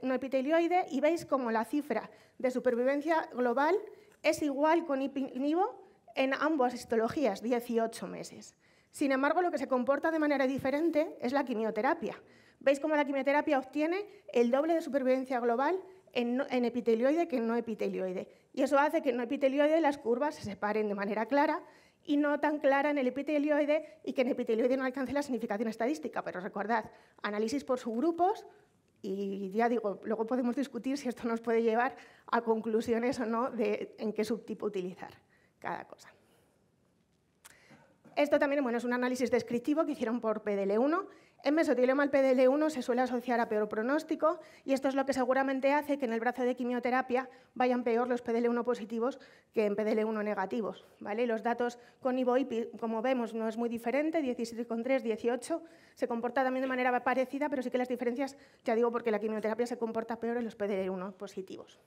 no epitelioide, y veis cómo la cifra de supervivencia global es igual con IPI-NIVO en ambas histologías, 18 meses. Sin embargo, lo que se comporta de manera diferente es la quimioterapia. Veis cómo la quimioterapia obtiene el doble de supervivencia global en epitelioide que en no epitelioide. Y eso hace que en no epitelioide las curvas se separen de manera clara y no tan clara en el epitelioide, y que en epitelioide no alcance la significación estadística. Pero recordad, análisis por subgrupos, y ya digo, luego podemos discutir si esto nos puede llevar a conclusiones o no de en qué subtipo utilizar cada cosa. Esto también, bueno, es un análisis descriptivo que hicieron por PDL1. En mesotelioma el PDL1 se suele asociar a peor pronóstico, y esto es lo que seguramente hace que en el brazo de quimioterapia vayan peor los PDL1 positivos que en PDL1 negativos, ¿vale? Los datos con nivo-IPI, como vemos, no es muy diferente, 17,3, 18, se comporta también de manera parecida, pero sí que las diferencias, ya digo, porque la quimioterapia se comporta peor en los PDL1 positivos.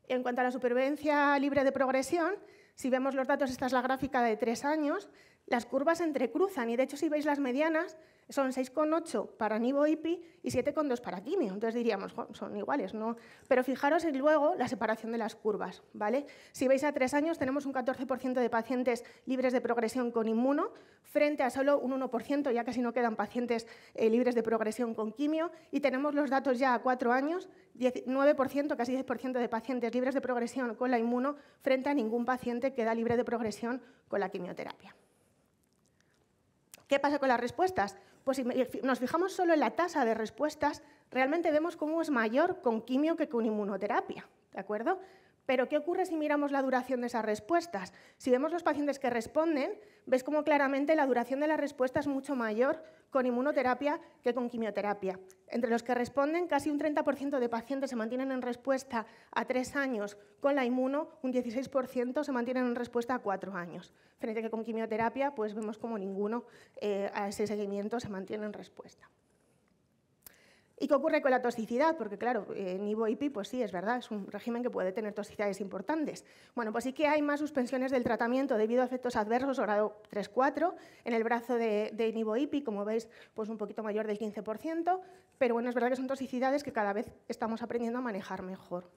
En cuanto a la supervivencia libre de progresión, si vemos los datos, esta es la gráfica de 3 años, las curvas se entrecruzan y, de hecho, si veis las medianas, son 6,8 para nivo-IPI y 7,2 para quimio. Entonces diríamos, son iguales, ¿no? Pero fijaros en luego la separación de las curvas, ¿vale? Si veis a 3 años, tenemos un 14% de pacientes libres de progresión con inmuno, frente a solo un 1%, ya casi no quedan pacientes libres de progresión con quimio, y tenemos los datos ya a 4 años, 9%, casi 10% de pacientes libres de progresión con la inmuno, frente a ningún paciente que da libre de progresión con la quimioterapia. ¿Qué pasa con las respuestas? Pues si nos fijamos solo en la tasa de respuestas, realmente vemos cómo es mayor con quimio que con inmunoterapia, ¿de acuerdo? Pero ¿qué ocurre si miramos la duración de esas respuestas? Si vemos los pacientes que responden, ves cómo claramente la duración de la respuesta es mucho mayor con inmunoterapia que con quimioterapia. Entre los que responden, casi un 30% de pacientes se mantienen en respuesta a 3 años con la inmuno, un 16% se mantienen en respuesta a 4 años. Frente a que con quimioterapia, pues vemos como ninguno a ese seguimiento se mantiene en respuesta. ¿Y qué ocurre con la toxicidad? Porque, claro, nivo-IPI, pues sí, es verdad, es un régimen que puede tener toxicidades importantes. Bueno, pues sí que hay más suspensiones del tratamiento debido a efectos adversos grado 3-4 en el brazo de nivo-IPI, como veis, pues un poquito mayor del 15%, pero bueno, es verdad que son toxicidades que cada vez estamos aprendiendo a manejar mejor.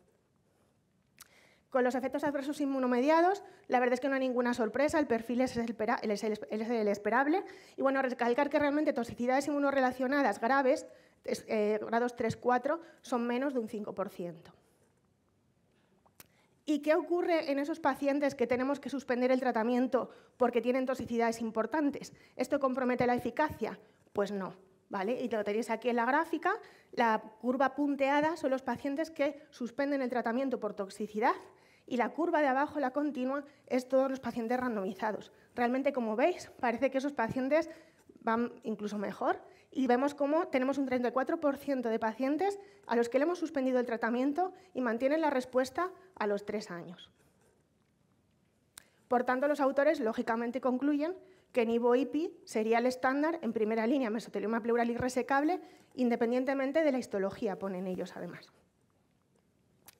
Con los efectos adversos inmunomediados, la verdad es que no hay ninguna sorpresa, el perfil es el esperable. Y bueno, recalcar que realmente toxicidades inmunorrelacionadas graves, grados 3-4, son menos de un 5%. ¿Y qué ocurre en esos pacientes que tenemos que suspender el tratamiento porque tienen toxicidades importantes? ¿Esto compromete la eficacia? Pues no, ¿vale? Y lo tenéis aquí en la gráfica. La curva punteada son los pacientes que suspenden el tratamiento por toxicidad y la curva de abajo, la continua, es todos los pacientes randomizados. Realmente, como veis, parece que esos pacientes van incluso mejor y vemos cómo tenemos un 34% de pacientes a los que le hemos suspendido el tratamiento y mantienen la respuesta a los 3 años. Por tanto, los autores lógicamente concluyen que nivo-IPI sería el estándar en primera línea mesotelioma pleural irresecable, independientemente de la histología, ponen ellos además.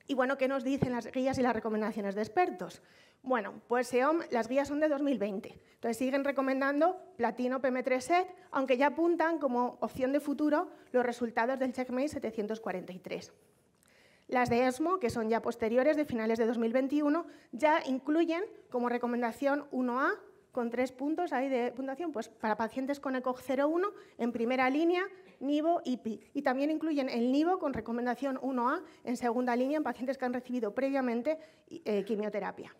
Y bueno, ¿qué nos dicen las guías y las recomendaciones de expertos? Bueno, pues SEOM, las guías son de 2020, entonces siguen recomendando platino PM3-SET, aunque ya apuntan como opción de futuro los resultados del CheckMate 743. Las de ESMO, que son ya posteriores, de finales de 2021, ya incluyen como recomendación 1A, con 3 puntos ahí de puntuación, pues para pacientes con ECOG 0,1 en primera línea, nivo-IPI. Y también incluyen el nivo con recomendación 1A en segunda línea en pacientes que han recibido previamente quimioterapia.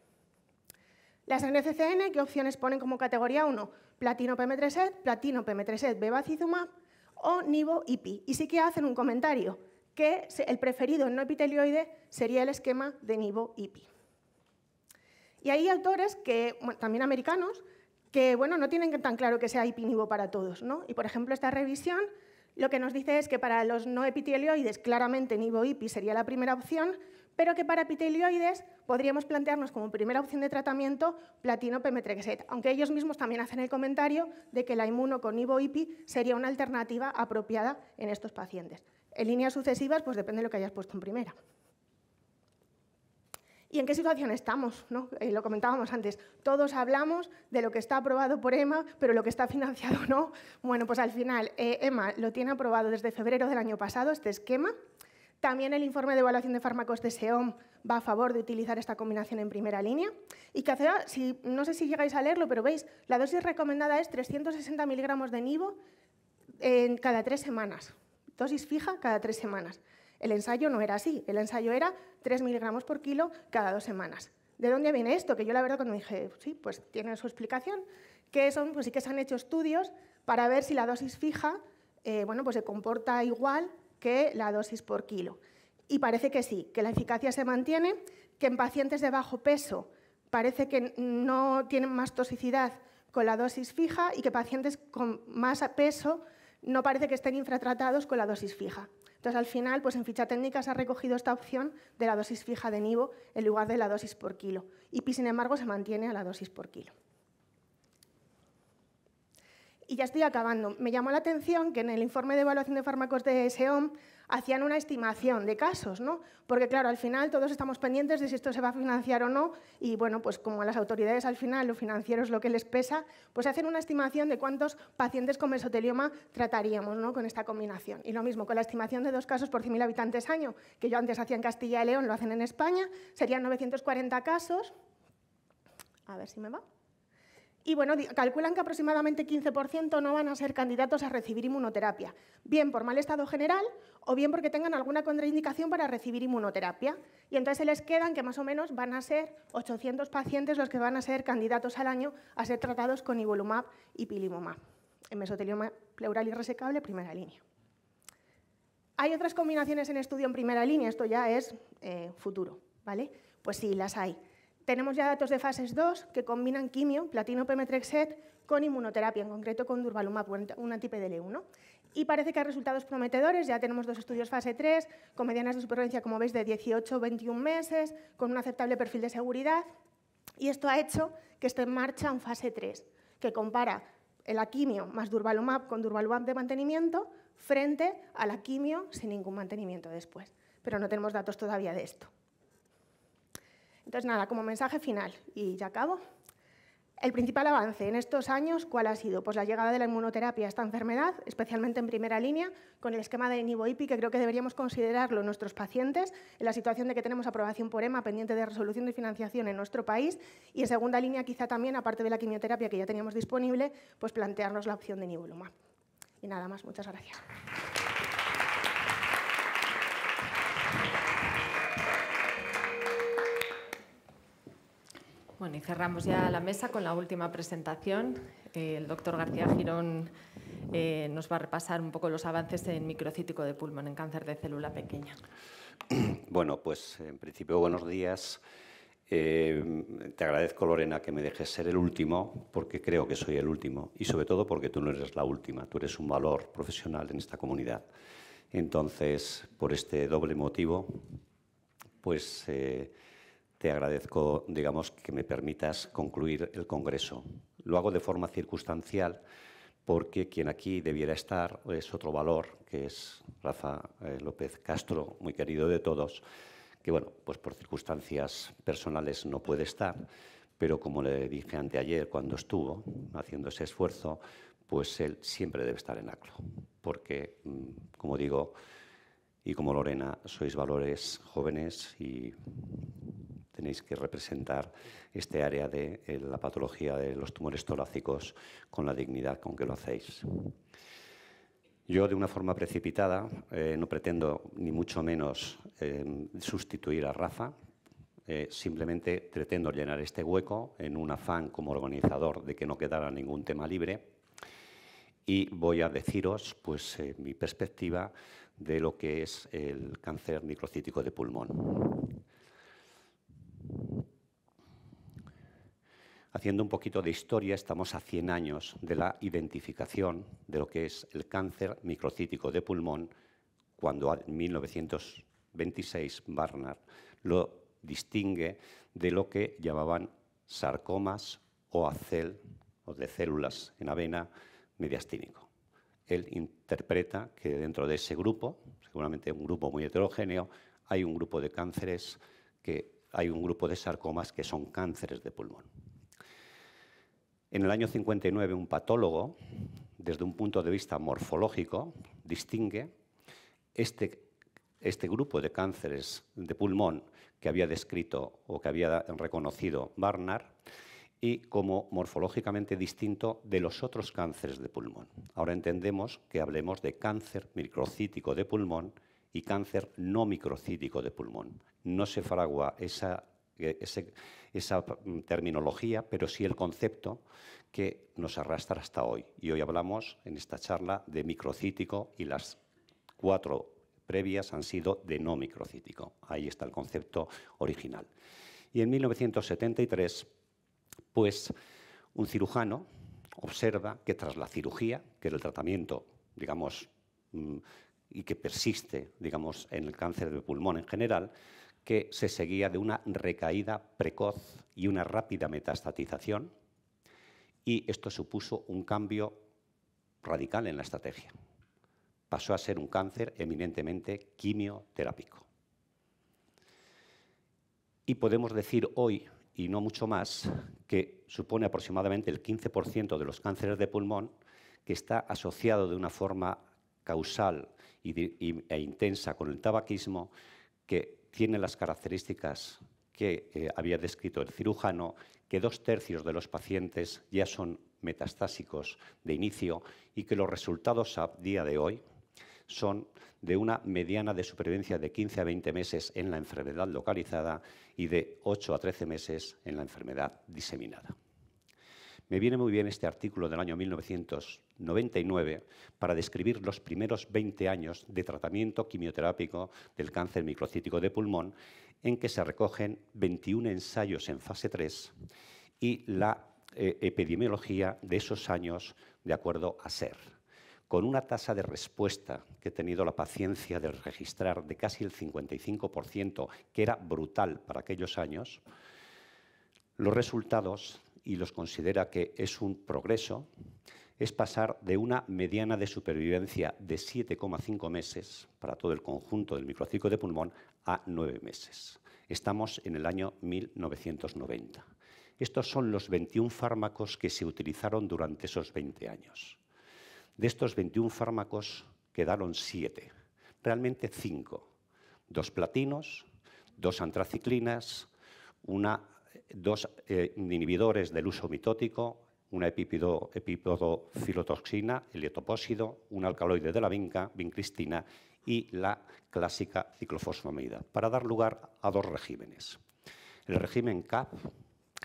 Las NCCN, ¿qué opciones ponen como categoría 1? Platino PM3-SET, platino PM3-SET bevacizumab o nivo-IPI. Y sí que hacen un comentario, que el preferido en no epitelioide sería el esquema de nivo-IPI. Y hay autores, que, bueno, también americanos, que bueno, no tienen tan claro que sea IPI-nivo para todos, ¿no? Y, por ejemplo, esta revisión lo que nos dice es que para los no epitelioides claramente nivo-IPI sería la primera opción, pero que para epitelioides podríamos plantearnos como primera opción de tratamiento platino PM3-SET, aunque ellos mismos también hacen el comentario de que la inmuno con nivo-IPI sería una alternativa apropiada en estos pacientes. En líneas sucesivas, pues depende de lo que hayas puesto en primera. ¿Y en qué situación estamos? ¿No? Lo comentábamos antes. Todos hablamos de lo que está aprobado por EMA, pero lo que está financiado no. Bueno, pues al final EMA lo tiene aprobado desde febrero del año pasado, este esquema. También el informe de evaluación de fármacos de SEOM va a favor de utilizar esta combinación en primera línea. Y que no sé si llegáis a leerlo, pero veis, la dosis recomendada es 360 miligramos de nivo en cada 3 semanas. Dosis fija cada 3 semanas. El ensayo no era así, el ensayo era 3 miligramos por kilo cada 2 semanas. ¿De dónde viene esto? Que yo la verdad cuando dije, sí, pues tiene su explicación, que son, pues sí que se han hecho estudios para ver si la dosis fija bueno, pues se comporta igual que la dosis por kilo. Y parece que sí, que la eficacia se mantiene, que en pacientes de bajo peso parece que no tienen más toxicidad con la dosis fija y que pacientes con más peso no parece que estén infratratados con la dosis fija. Entonces, al final, pues en ficha técnica se ha recogido esta opción de la dosis fija de nivo en lugar de la dosis por kilo. IPI, sin embargo, se mantiene a la dosis por kilo. Y ya estoy acabando. Me llamó la atención que en el informe de evaluación de fármacos de SEOM hacían una estimación de casos, ¿no? Porque, claro, al final todos estamos pendientes de si esto se va a financiar o no y, bueno, pues como a las autoridades al final lo financiero es lo que les pesa, pues hacen una estimación de cuántos pacientes con mesotelioma trataríamos, ¿no? Con esta combinación. Y lo mismo, con la estimación de 2 casos por 100.000 habitantes año, que yo antes hacía en Castilla y León, lo hacen en España, serían 940 casos. A ver si me va. Y bueno, calculan que aproximadamente 15% no van a ser candidatos a recibir inmunoterapia, bien por mal estado general o bien porque tengan alguna contraindicación para recibir inmunoterapia. Y entonces se les quedan que más o menos van a ser 800 pacientes los que van a ser candidatos al año a ser tratados con nivolumab y ipilimumab, en mesotelioma pleural irresecable, primera línea. ¿Hay otras combinaciones en estudio en primera línea? Esto ya es futuro, ¿vale? Pues sí, las hay. Tenemos ya datos de fases 2 que combinan quimio, platino PM3-SET, con inmunoterapia, en concreto con durvalumab, un anti-PDL1. Y parece que hay resultados prometedores. Ya tenemos 2 estudios fase 3, con medianas de supervivencia, como veis, de 18 o 21 meses, con un aceptable perfil de seguridad. Y esto ha hecho que esté en marcha un fase 3, que compara la quimio más durvalumab con durvalumab de mantenimiento frente a la quimio sin ningún mantenimiento después. Pero no tenemos datos todavía de esto. Entonces, nada, como mensaje final, y ya acabo, el principal avance en estos años, ¿cuál ha sido? Pues la llegada de la inmunoterapia a esta enfermedad, especialmente en primera línea, con el esquema de nivo-IPI, que creo que deberíamos considerarlo en nuestros pacientes, en la situación de que tenemos aprobación por EMA pendiente de resolución de financiación en nuestro país, y en segunda línea, quizá también, aparte de la quimioterapia que ya teníamos disponible, pues plantearnos la opción de nivolumab. Y nada más, muchas gracias. Bueno, y cerramos ya la mesa con la última presentación. El doctor García Girón nos va a repasar un poco los avances en microcítico de pulmón, en cáncer de célula pequeña. Bueno, pues en principio buenos días. Te agradezco, Lorena, que me dejes ser el último, porque creo que soy el último y sobre todo porque tú no eres la última, tú eres un valor profesional en esta comunidad. Entonces, por este doble motivo, pues te agradezco, digamos, que me permitas concluir el congreso. Lo hago de forma circunstancial porque quien aquí debiera estar es otro valor, que es Rafa López Castro, muy querido de todos, que, bueno, pues por circunstancias personales no puede estar, pero como le dije anteayer cuando estuvo haciendo ese esfuerzo, pues él siempre debe estar en ACLO, porque, como digo, y como Lorena, sois valores jóvenes y tenéis que representar este área de la patología de los tumores torácicos con la dignidad con que lo hacéis. Yo, de una forma precipitada, no pretendo ni mucho menos sustituir a Rafa, simplemente pretendo llenar este hueco en un afán como organizador de que no quedara ningún tema libre y voy a deciros pues, mi perspectiva de lo que es el cáncer microcítico de pulmón. Haciendo un poquito de historia, estamos a 100 años de la identificación de lo que es el cáncer microcítico de pulmón, cuando en 1926 Barnard lo distingue de lo que llamaban sarcomas o ACEL, o de células en avena, mediastínico. Él interpreta que dentro de ese grupo, seguramente un grupo muy heterogéneo, hay un grupo de cánceres, hay un grupo de sarcomas que son cánceres de pulmón. En el año 59, un patólogo, desde un punto de vista morfológico, distingue este grupo de cánceres de pulmón que había descrito o que había reconocido Barnard y como morfológicamente distinto de los otros cánceres de pulmón. Ahora entendemos que hablemos de cáncer microcítico de pulmón y cáncer no microcítico de pulmón. No se fragua esa terminología, pero sí el concepto que nos arrastra hasta hoy. Y hoy hablamos en esta charla de microcítico y las 4 previas han sido de no microcítico. Ahí está el concepto original. Y en 1973, pues, un cirujano observa que tras la cirugía, que era el tratamiento, digamos, y que persiste, digamos, en el cáncer de pulmón en general, que se seguía de una recaída precoz y una rápida metastatización, y esto supuso un cambio radical en la estrategia. Pasó a ser un cáncer eminentemente quimioterápico. Y podemos decir hoy, y no mucho más, que supone aproximadamente el 15% de los cánceres de pulmón, que está asociado de una forma causal e intensa con el tabaquismo, que tiene las características que había descrito el cirujano, que 2/3 de los pacientes ya son metastásicos de inicio y que los resultados a día de hoy son de una mediana de supervivencia de 15 a 20 meses en la enfermedad localizada y de 8 a 13 meses en la enfermedad diseminada. Me viene muy bien este artículo del año 1999 para describir los primeros 20 años de tratamiento quimioterápico del cáncer microcítico de pulmón, en que se recogen 21 ensayos en fase 3 y la epidemiología de esos años de acuerdo a SER, con una tasa de respuesta que he tenido la paciencia de registrar de casi el 55%, que era brutal para aquellos años. Los resultados, y los considera que es un progreso, es pasar de una mediana de supervivencia de 7,5 meses para todo el conjunto del microcítico de pulmón a 9 meses. Estamos en el año 1990. Estos son los 21 fármacos que se utilizaron durante esos 20 años. De estos 21 fármacos quedaron 7, realmente 5. 2 platinos, 2 antraciclinas, 2 inhibidores del uso mitótico, una epipodofilotoxina, el etoposído, un alcaloide de la vincristina y la clásica ciclofosfamida, para dar lugar a 2 regímenes. El régimen CAP,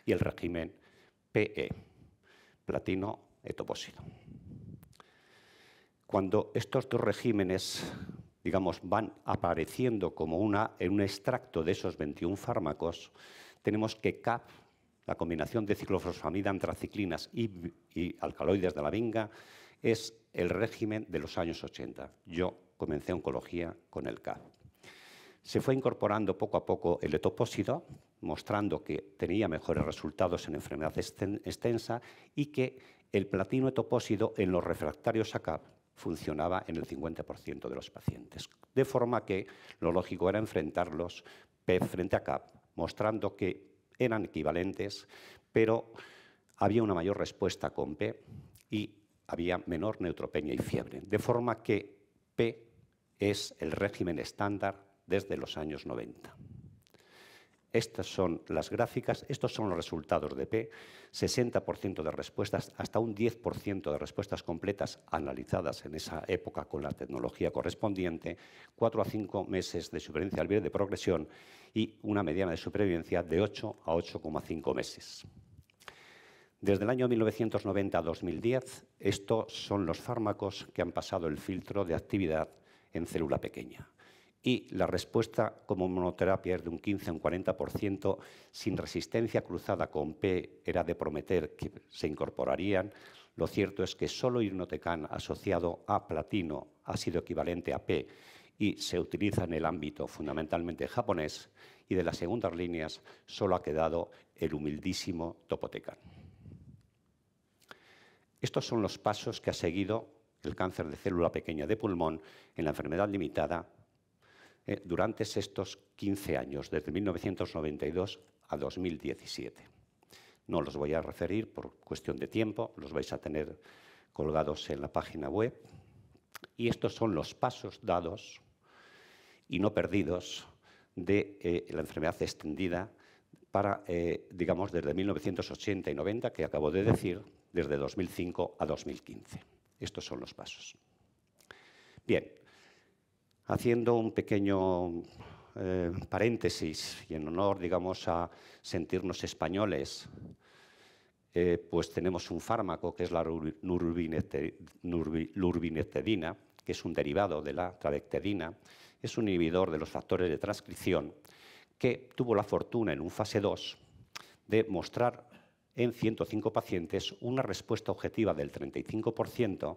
y el régimen PE, platino etopósido. Cuando estos dos regímenes, digamos, van apareciendo como en un extracto de esos 21 fármacos, tenemos que CAP, la combinación de ciclofosfamida, antraciclinas y alcaloides de la vinga, es el régimen de los años 80. Yo comencé oncología con el CAP. Se fue incorporando poco a poco el etopósido, mostrando que tenía mejores resultados en enfermedad extensa y que el platino etopósido en los refractarios a CAP funcionaba en el 50% de los pacientes. De forma que lo lógico era enfrentarlos PEP frente a CAP, mostrando que eran equivalentes, pero había una mayor respuesta con P y había menor neutropenia y fiebre. De forma que P es el régimen estándar desde los años 90. Estas son las gráficas, estos son los resultados de P, 60% de respuestas, hasta un 10% de respuestas completas analizadas en esa época con la tecnología correspondiente, 4 a 5 meses de supervivencia libre de progresión y una mediana de supervivencia de 8 a 8,5 meses. Desde el año 1990 a 2010, estos son los fármacos que han pasado el filtro de actividad en célula pequeña. Y la respuesta como monoterapia es de un 15 a un 40%, sin resistencia cruzada con P era de prometer que se incorporarían. Lo cierto es que solo irinotecan asociado a platino ha sido equivalente a P y se utiliza en el ámbito fundamentalmente japonés, y de las segundas líneas solo ha quedado el humildísimo topotecan. Estos son los pasos que ha seguido el cáncer de célula pequeña de pulmón en la enfermedad limitada durante estos 15 años, desde 1992 a 2017. No los voy a referir por cuestión de tiempo, los vais a tener colgados en la página web. Y estos son los pasos dados y no perdidos de la enfermedad extendida para, digamos, desde 1980 y 90, que acabo de decir, desde 2005 a 2015. Estos son los pasos. Bien. Haciendo un pequeño paréntesis y en honor, digamos, a sentirnos españoles, pues tenemos un fármaco que es la lurbinectedina, que es un derivado de la trabectedina, es un inhibidor de los factores de transcripción que tuvo la fortuna en un fase 2 de mostrar en 105 pacientes una respuesta objetiva del 35%,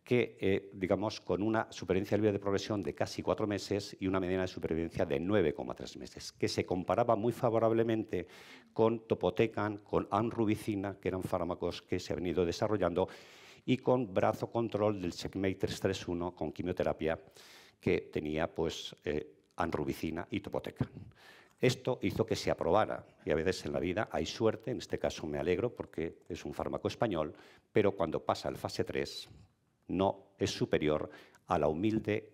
que, digamos, con una supervivencia libre de progresión de casi 4 meses y una mediana de supervivencia de 9,3 meses, que se comparaba muy favorablemente con topotecan, con anrubicina, que eran fármacos que se han venido desarrollando, y con brazo control del Checkmate 331 con quimioterapia, que tenía pues, anrubicina y topotecan. Esto hizo que se aprobara, y a veces en la vida hay suerte, en este caso me alegro porque es un fármaco español, pero cuando pasa al fase 3, no es superior al humilde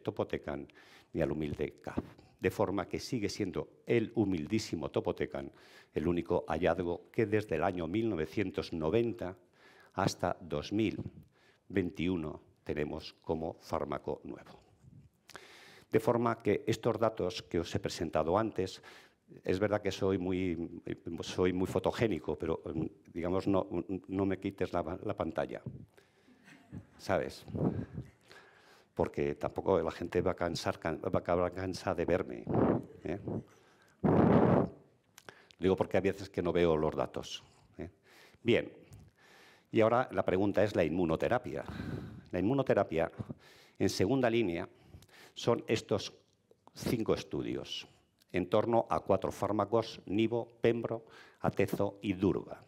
topotecan ni al humilde CAP. De forma que sigue siendo el humildísimo topotecan el único hallazgo que desde el año 1990 hasta 2021 tenemos como fármaco nuevo. De forma que estos datos que os he presentado antes, es verdad que soy muy fotogénico, pero digamos no me quites la pantalla. ¿Sabes? Porque tampoco la gente va a acabar cansada de verme. Digo porque hay veces que no veo los datos. Bien, y ahora la pregunta es la inmunoterapia. La inmunoterapia, en segunda línea, son estos 5 estudios, en torno a 4 fármacos, nivo, pembro, atezo y durva.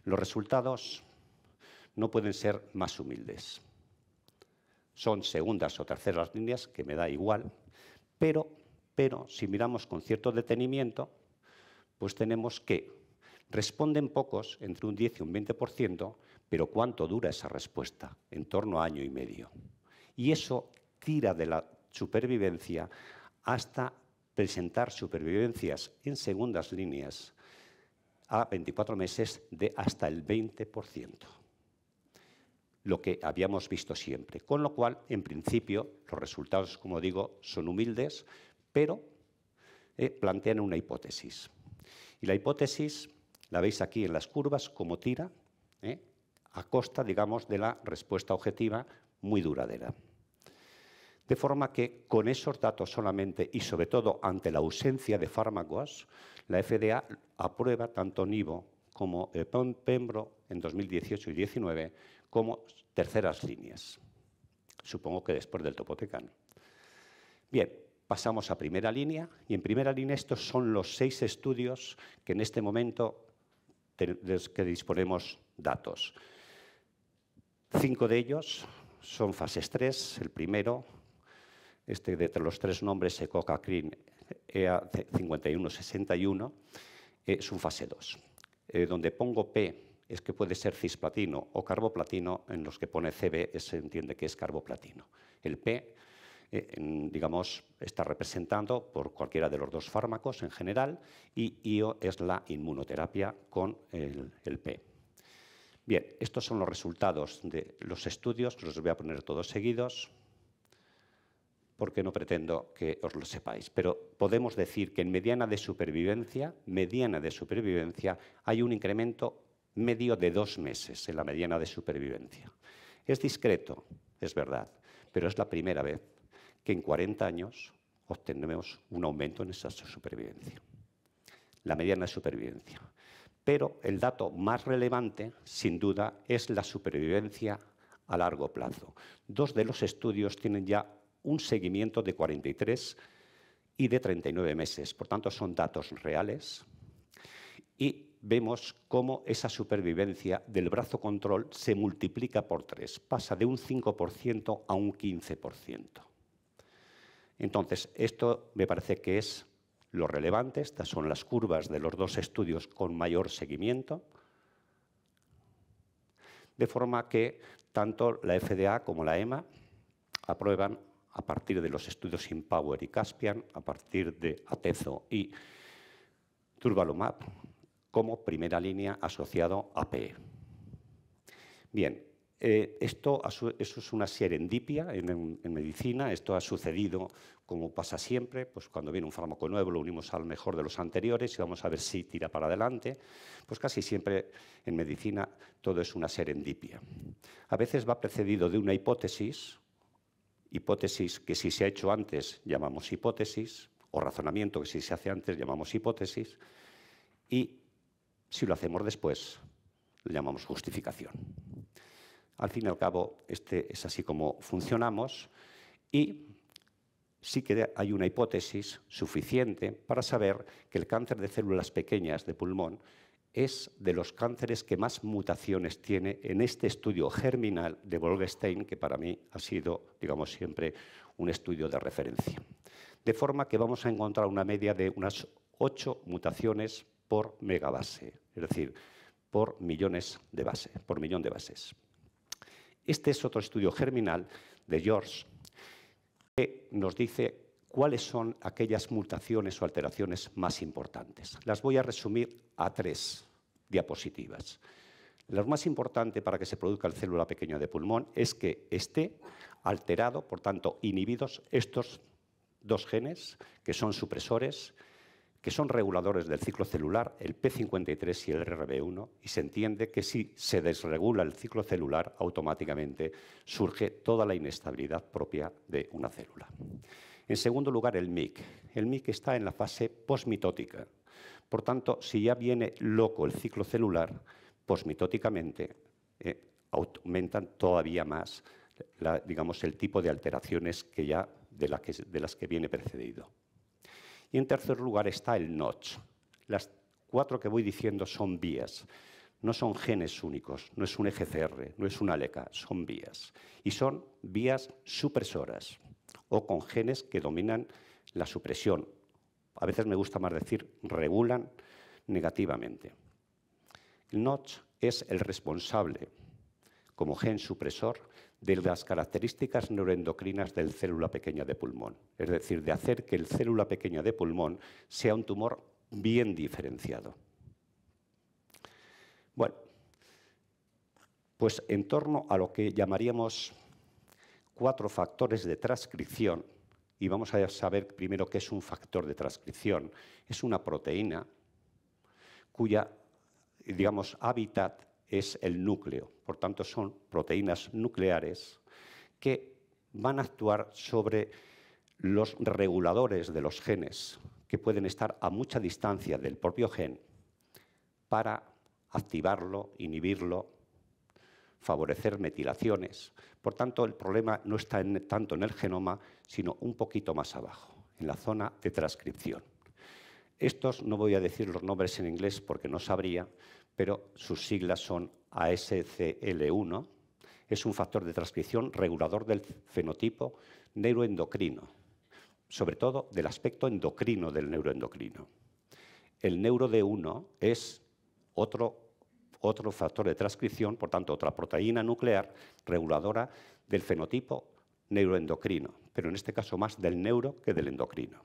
Los resultados no pueden ser más humildes. Son segundas o terceras líneas, que me da igual, pero si miramos con cierto detenimiento, pues tenemos que responden pocos, entre un 10 y un 20%, pero ¿cuánto dura esa respuesta? En torno a año y medio. Y eso tira de la supervivencia hasta presentar supervivencias en segundas líneas a 24 meses de hasta el 20%. Lo que habíamos visto siempre. Con lo cual, en principio, los resultados, como digo, son humildes, pero plantean una hipótesis. Y la hipótesis, la veis aquí en las curvas, como tira, a costa, digamos, de la respuesta objetiva muy duradera. De forma que con esos datos solamente, y sobre todo ante la ausencia de fármacos, la FDA aprueba tanto Nivo como Pembro en 2018 y 2019 como terceras líneas. Supongo que después del topotecan. Bien, pasamos a primera línea, y en primera línea estos son los 6 estudios que en este momento que disponemos datos. 5 de ellos son fases 3, el primero, de los 3 nombres, Ecocacrin EA5161, es un fase 2. Donde pongo P es que puede ser cisplatino o carboplatino, en los que pone CB se entiende que es carboplatino. El P, digamos, está representado por cualquiera de los 2 fármacos en general, y IO es la inmunoterapia con el P. Bien, estos son los resultados de los estudios, los voy a poner todos seguidos, porque no pretendo que os lo sepáis, pero podemos decir que en mediana de supervivencia hay un incremento medio de 2 meses en la mediana de supervivencia. Es discreto, es verdad, pero es la primera vez que en 40 años obtenemos un aumento en esa supervivencia, la mediana de supervivencia. Pero el dato más relevante, sin duda, es la supervivencia a largo plazo. 2 de los estudios tienen ya un seguimiento de 43 y de 39 meses. Por tanto, son datos reales. Y vemos cómo esa supervivencia del brazo control se multiplica por 3. Pasa de un 5% a un 15%. Entonces, esto me parece que es lo relevante. Estas son las curvas de los 2 estudios con mayor seguimiento. De forma que tanto la FDA como la EMA aprueban, a partir de los estudios IMpower y Caspian, a partir de Atezo y Durvalumab, como primera línea asociado a PE. Bien, eso es una serendipia en medicina. Esto ha sucedido, como pasa siempre, pues cuando viene un fármaco nuevo lo unimos al mejor de los anteriores y vamos a ver si tira para adelante. Pues casi siempre en medicina todo es una serendipia. A veces va precedido de una hipótesis que si se ha hecho antes llamamos hipótesis, o razonamiento que si se hace antes llamamos hipótesis, y si lo hacemos después lo llamamos justificación. Al fin y al cabo, es así como funcionamos, y sí que hay una hipótesis suficiente para saber que el cáncer de células pequeñas de pulmón es de los cánceres que más mutaciones tiene en este estudio germinal de Bolkestein, que para mí ha sido, digamos, siempre un estudio de referencia. De forma que vamos a encontrar una media de unas 8 mutaciones por megabase, es decir, por millones de bases, por millón de bases. Este es otro estudio germinal de George que nos dice cuáles son aquellas mutaciones o alteraciones más importantes. Las voy a resumir a 3 diapositivas. Lo más importante para que se produzca el célula pequeña de pulmón es que esté alterado, por tanto, inhibidos estos 2 genes, que son supresores, que son reguladores del ciclo celular, el P53 y el RB1, y se entiende que si se desregula el ciclo celular, automáticamente surge toda la inestabilidad propia de una célula. En segundo lugar, el MYC. El MYC está en la fase posmitótica. Por tanto, si ya viene loco el ciclo celular, posmitóticamente aumentan todavía más digamos, el tipo de alteraciones que ya de las que viene precedido. Y en tercer lugar está el Notch. Las 4 que voy diciendo son vías. No son genes únicos, no es un EGCR, no es una ALECA, son vías. Y son vías supresoras o con genes que dominan la supresión. A veces me gusta más decir regulan negativamente. El Notch es el responsable, como gen supresor, de las características neuroendocrinas del célula pequeña de pulmón. Es decir, de hacer que el célula pequeña de pulmón sea un tumor bien diferenciado. Bueno, pues en torno a lo que llamaríamos 4 factores de transcripción, y vamos a saber primero qué es un factor de transcripción. Es una proteína cuya, digamos, hábitat es el núcleo. Por tanto, son proteínas nucleares que van a actuar sobre los reguladores de los genes, que pueden estar a mucha distancia del propio gen, para activarlo, inhibirlo, favorecer metilaciones. Por tanto, el problema no está tanto en el genoma, sino un poquito más abajo, en la zona de transcripción. Estos, no voy a decir los nombres en inglés porque no sabría, pero sus siglas son ASCL1. Es un factor de transcripción regulador del fenotipo neuroendocrino, sobre todo del aspecto endocrino del neuroendocrino. El NeuroD1 es otro factor de transcripción, por tanto, otra proteína nuclear reguladora del fenotipo neuroendocrino, pero en este caso más del neuro que del endocrino.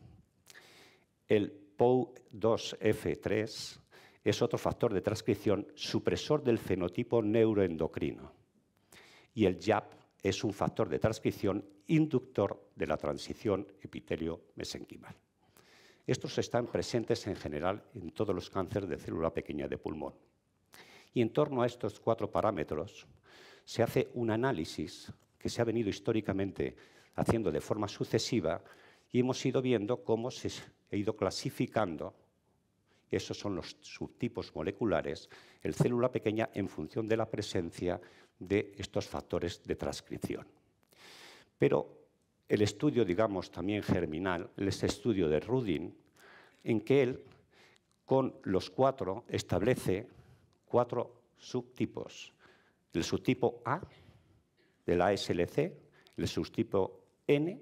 El POU2F3 es otro factor de transcripción supresor del fenotipo neuroendocrino. Y el YAP es un factor de transcripción inductor de la transición epitelio-mesenquimal. Estos están presentes en general en todos los cánceres de célula pequeña de pulmón. Y en torno a estos 4 parámetros se hace un análisis que se ha venido históricamente haciendo de forma sucesiva y hemos ido viendo cómo se ha ido clasificando, esos son los subtipos moleculares, en célula pequeña en función de la presencia de estos factores de transcripción. Pero el estudio, digamos, también germinal, es el estudio de Rudin, en que él, con los 4, establece 4 subtipos. El subtipo A del ASLC, el subtipo N,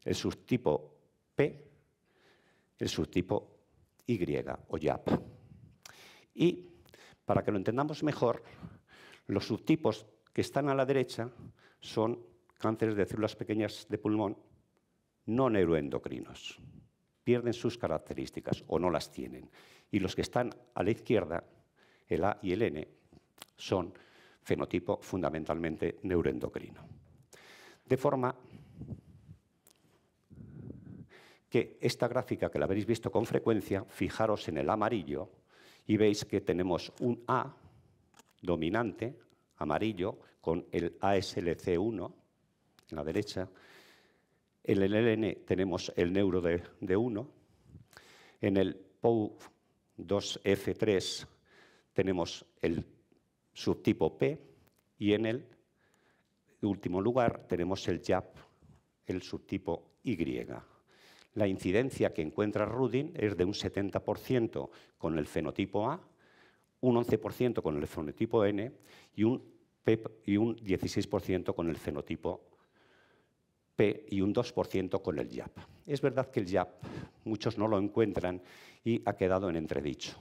el subtipo P, el subtipo Y o YAP. Y, para que lo entendamos mejor, los subtipos que están a la derecha son cánceres de células pequeñas de pulmón no neuroendocrinos. Pierden sus características o no las tienen. Y los que están a la izquierda, el A y el N, son fenotipo fundamentalmente neuroendocrino. De forma que esta gráfica, que la habréis visto con frecuencia, fijaros en el amarillo y veis que tenemos un A dominante, amarillo, con el ASLC1 en la derecha. En el LN tenemos el neuro de 1. En el POU2F3 tenemos el subtipo P y en el último lugar tenemos el YAP, el subtipo Y. La incidencia que encuentra Rudin es de un 70% con el fenotipo A, un 11% con el fenotipo N y un 16% con el fenotipo P y un 2% con el YAP. Es verdad que el YAP muchos no lo encuentran y ha quedado en entredicho.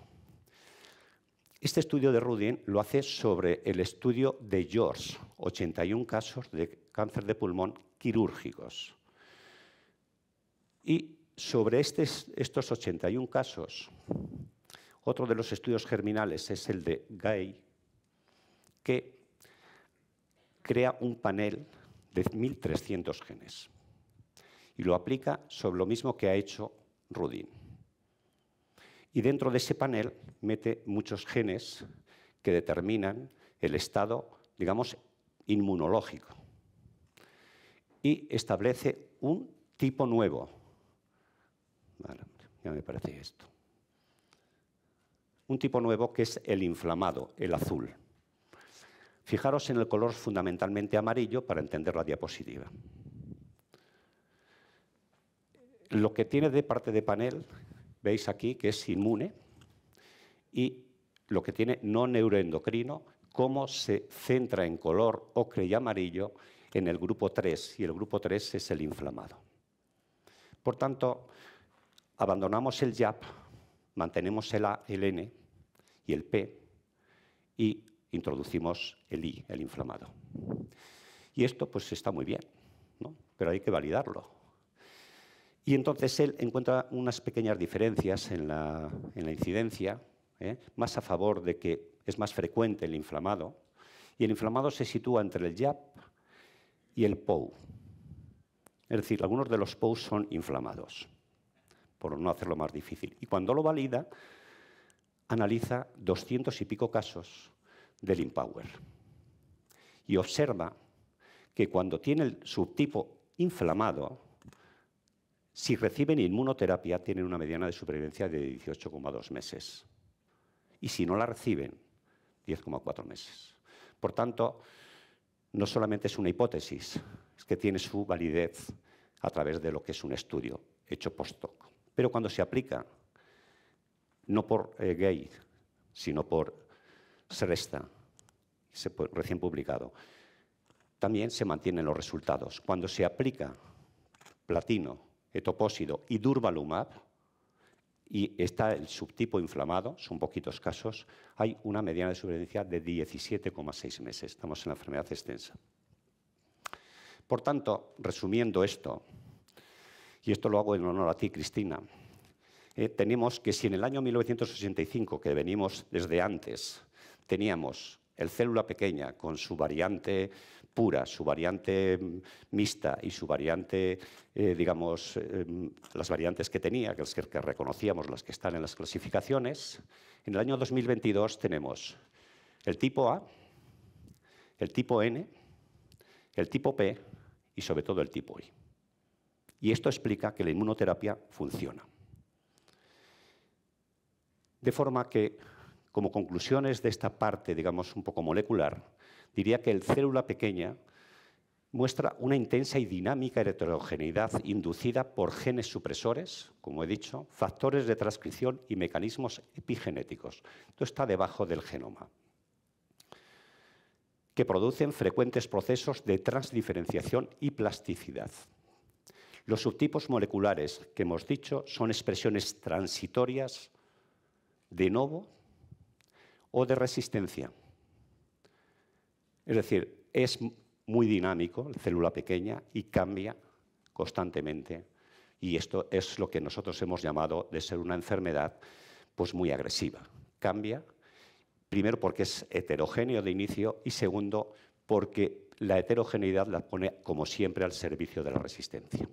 Este estudio de Rudin lo hace sobre el estudio de George, 81 casos de cáncer de pulmón quirúrgicos. Y sobre estos 81 casos, otro de los estudios germinales es el de Gay, que crea un panel de 1.300 genes y lo aplica sobre lo mismo que ha hecho Rudin. Y dentro de ese panel mete muchos genes que determinan el estado, digamos, inmunológico. Y establece un tipo nuevo. Vale, ya me parece esto. Un tipo nuevo que es el inflamado, el azul. Fijaros en el color fundamentalmente amarillo para entender la diapositiva. Lo que tiene de parte de panel, veis aquí que es inmune, y lo que tiene no neuroendocrino, cómo se centra en color ocre y amarillo en el grupo 3, y el grupo 3 es el inflamado. Por tanto, abandonamos el YAP, mantenemos el A, el N y el P, y introducimos el I, el inflamado. Y esto pues está muy bien, ¿no? Pero hay que validarlo. Y entonces él encuentra unas pequeñas diferencias en la incidencia, más a favor de que es más frecuente el inflamado, y el inflamado se sitúa entre el YAP y el POU. Es decir, algunos de los POU son inflamados, por no hacerlo más difícil. Y cuando lo valida, analiza 200 y pico casos del Empower y observa que cuando tiene el subtipo inflamado, si reciben inmunoterapia, tienen una mediana de supervivencia de 18,2 meses. Y si no la reciben, 10,4 meses. Por tanto, no solamente es una hipótesis, es que tiene su validez a través de lo que es un estudio hecho post-hoc. Pero cuando se aplica, no por Gay, sino por Sresta, recién publicado, también se mantienen los resultados. Cuando se aplica platino, etopósido y durvalumab, y está el subtipo inflamado, son poquitos casos, hay una mediana de supervivencia de 17,6 meses. Estamos en la enfermedad extensa. Por tanto, resumiendo esto, y esto lo hago en honor a ti, Cristina, tenemos que si en el año 1985, que venimos desde antes, teníamos el célula pequeña con su variante pura, su variante mixta y su variante, digamos, las variantes que tenía, que reconocíamos, las que están en las clasificaciones, en el año 2022 tenemos el tipo A, el tipo N, el tipo P y sobre todo el tipo I. Y esto explica que la inmunoterapia funciona. De forma que, como conclusiones de esta parte, digamos, un poco molecular, diría que el célula pequeña muestra una intensa y dinámica heterogeneidad inducida por genes supresores, como he dicho, factores de transcripción y mecanismos epigenéticos. Esto está debajo del genoma, que producen frecuentes procesos de transdiferenciación y plasticidad. Los subtipos moleculares que hemos dicho son expresiones transitorias de novo o de resistencia. Es decir, es muy dinámico, la célula pequeña, y cambia constantemente. Y esto es lo que nosotros hemos llamado de ser una enfermedad pues muy agresiva. Cambia, primero porque es heterogéneo de inicio y segundo porque la heterogeneidad la pone, como siempre, al servicio de la resistencia.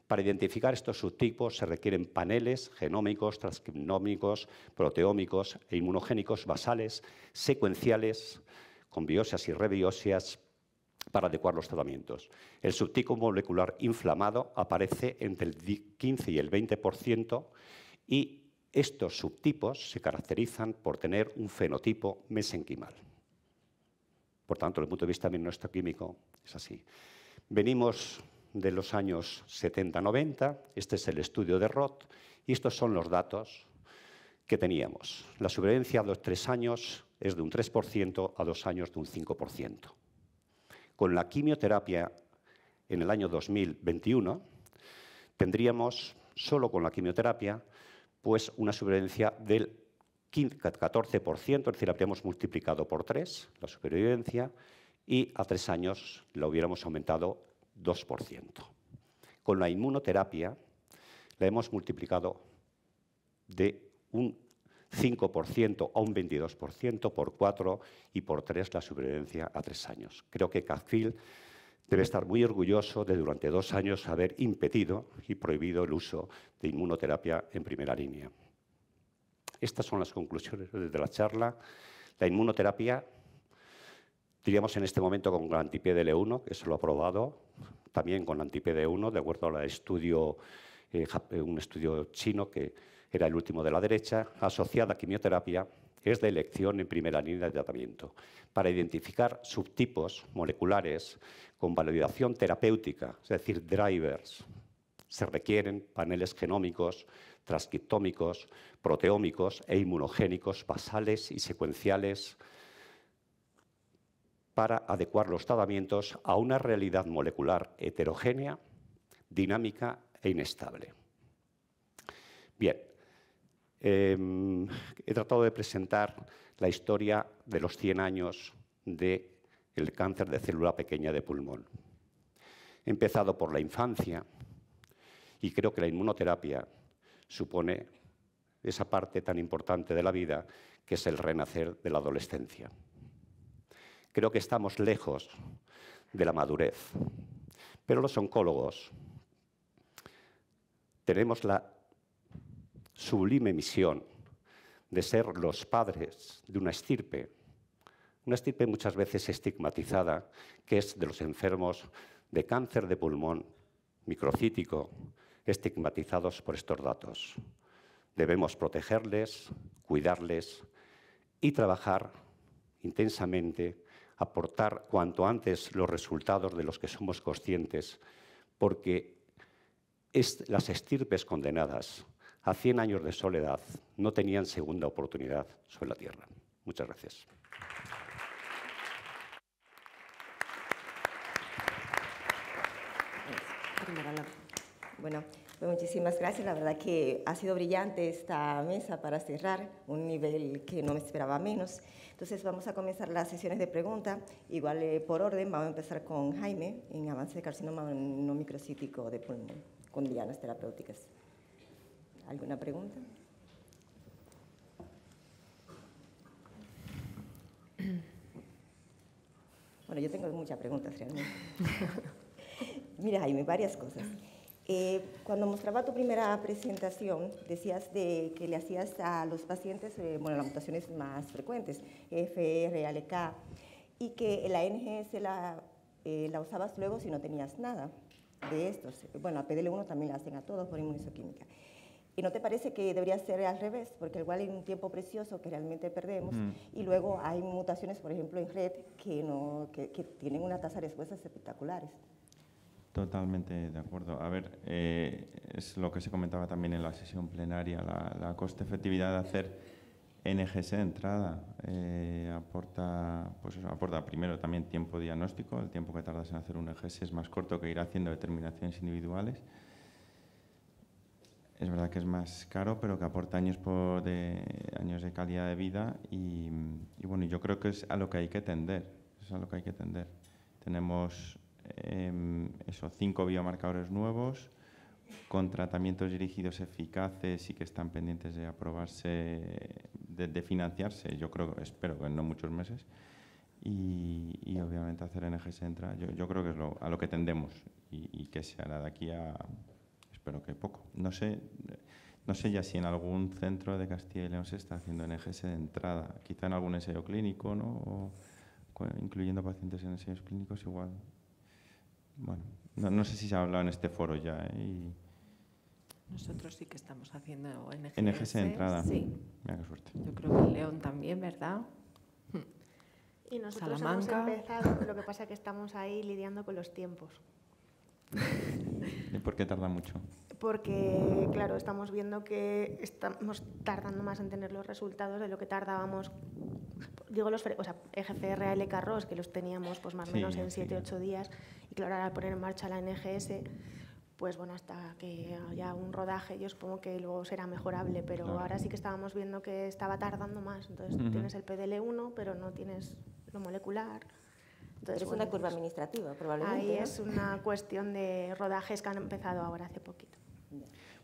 Para identificar estos subtipos se requieren paneles genómicos, transcriptómicos, proteómicos e inmunogénicos basales, secuenciales, con biopsias y rebiopsias, para adecuar los tratamientos. El subtipo molecular inflamado aparece entre el 15 y el 20% y estos subtipos se caracterizan por tener un fenotipo mesenquimal. Por tanto, desde el punto de vista inmunohistoquímico es así. Venimos de los años 70-90, este es el estudio de Roth, y estos son los datos que teníamos. La supervivencia a los 3 años es de un 3%, a 2 años de un 5%. Con la quimioterapia en el año 2021 tendríamos, solo con la quimioterapia, pues una supervivencia del 14%, es decir, habríamos multiplicado por 3 la supervivencia y a 3 años la hubiéramos aumentado 2%. Con la inmunoterapia la hemos multiplicado de un 5% a un 22%, por 4 y por 3 la supervivencia a 3 años. Creo que CACFIL debe estar muy orgulloso de durante 2 años haber impedido y prohibido el uso de inmunoterapia en primera línea. Estas son las conclusiones de la charla. La inmunoterapia, diríamos en este momento con la anti-PD-L1, que se lo ha aprobado, también con la anti-PD-1, de acuerdo al estudio, un estudio chino que era el último de la derecha, asociada a quimioterapia, es de elección en primera línea de tratamiento para identificar subtipos moleculares con validación terapéutica, es decir, drivers. Se requieren paneles genómicos, transcriptómicos, proteómicos e inmunogénicos basales y secuenciales para adecuar los tratamientos a una realidad molecular heterogénea, dinámica e inestable. Bien, he tratado de presentar la historia de los 100 años del cáncer de célula pequeña de pulmón. He empezado por la infancia y creo que la inmunoterapia supone esa parte tan importante de la vida que es el renacer de la adolescencia. Creo que estamos lejos de la madurez, pero los oncólogos tenemos la sublime misión de ser los padres de una estirpe muchas veces estigmatizada, que es de los enfermos de cáncer de pulmón microcítico, estigmatizados por estos datos. Debemos protegerles, cuidarles y trabajar intensamente, aportar cuanto antes los resultados de los que somos conscientes, porque las estirpes condenadas a 100 años de soledad no tenían segunda oportunidad sobre la tierra. Muchas gracias. Bueno, pues muchísimas gracias. La verdad que ha sido brillante esta mesa para cerrar un nivel que no me esperaba menos. Entonces vamos a comenzar las sesiones de preguntas. Igual por orden, vamos a empezar con Jaime en avance de carcinoma no microcítico de pulmón con dianas terapéuticas. ¿Alguna pregunta? Bueno, yo tengo muchas preguntas realmente. Mira, Jaime, varias cosas. Cuando mostraba tu primera presentación, decías que le hacías a los pacientes las mutaciones más frecuentes, FR, ALK, y que la NGS la usabas luego si no tenías nada de estos. Bueno, a PDL1 también la hacen a todos por inmunistoquímica. ¿Y no te parece que debería ser al revés? Porque igual hay un tiempo precioso que realmente perdemos y luego hay mutaciones, por ejemplo, en red que tienen una tasa de respuestas espectaculares. Totalmente de acuerdo. A ver, es lo que se comentaba también en la sesión plenaria, la coste-efectividad de hacer NGS de entrada aporta primero también tiempo diagnóstico, el tiempo que tardas en hacer un NGS es más corto que ir haciendo determinaciones individuales. Es verdad que es más caro, pero que aporta años de calidad de vida y bueno, yo creo que es a lo que hay que tender. Tenemos 5 biomarcadores nuevos con tratamientos dirigidos eficaces y que están pendientes de aprobarse, de financiarse, espero que en no muchos meses. Y obviamente hacer NGS entra, yo creo que es a lo que tendemos y que se hará de aquí a... Espero que poco. No sé ya si en algún centro de Castilla y León se está haciendo NGS de entrada, quizá en algún ensayo clínico, ¿no? Incluyendo pacientes en ensayos clínicos igual. Bueno, no sé si se ha hablado en este foro ya. Nosotros sí que estamos haciendo NGS. NGS de entrada. Sí. Mira qué suerte. Yo creo que en León también, ¿verdad? Y nosotros Salamanca. hemos empezado, lo que pasa es que estamos ahí lidiando con los tiempos. ¿Y por qué tarda mucho? Porque, claro, estamos viendo que estamos tardando más en tener los resultados de lo que tardábamos. Digo, EGFR, ALK, ROS, que los teníamos pues más o menos en 7-8 días. Y claro, ahora al poner en marcha la NGS, pues bueno, hasta que haya un rodaje, yo supongo que luego será mejorable, pero claro. Ahora sí que estábamos viendo que estaba tardando más. Entonces tienes el PDL1, pero no tienes lo molecular. Entonces, es una curva administrativa, probablemente. Ahí ¿no? es una cuestión de rodajes que han empezado ahora hace poquito.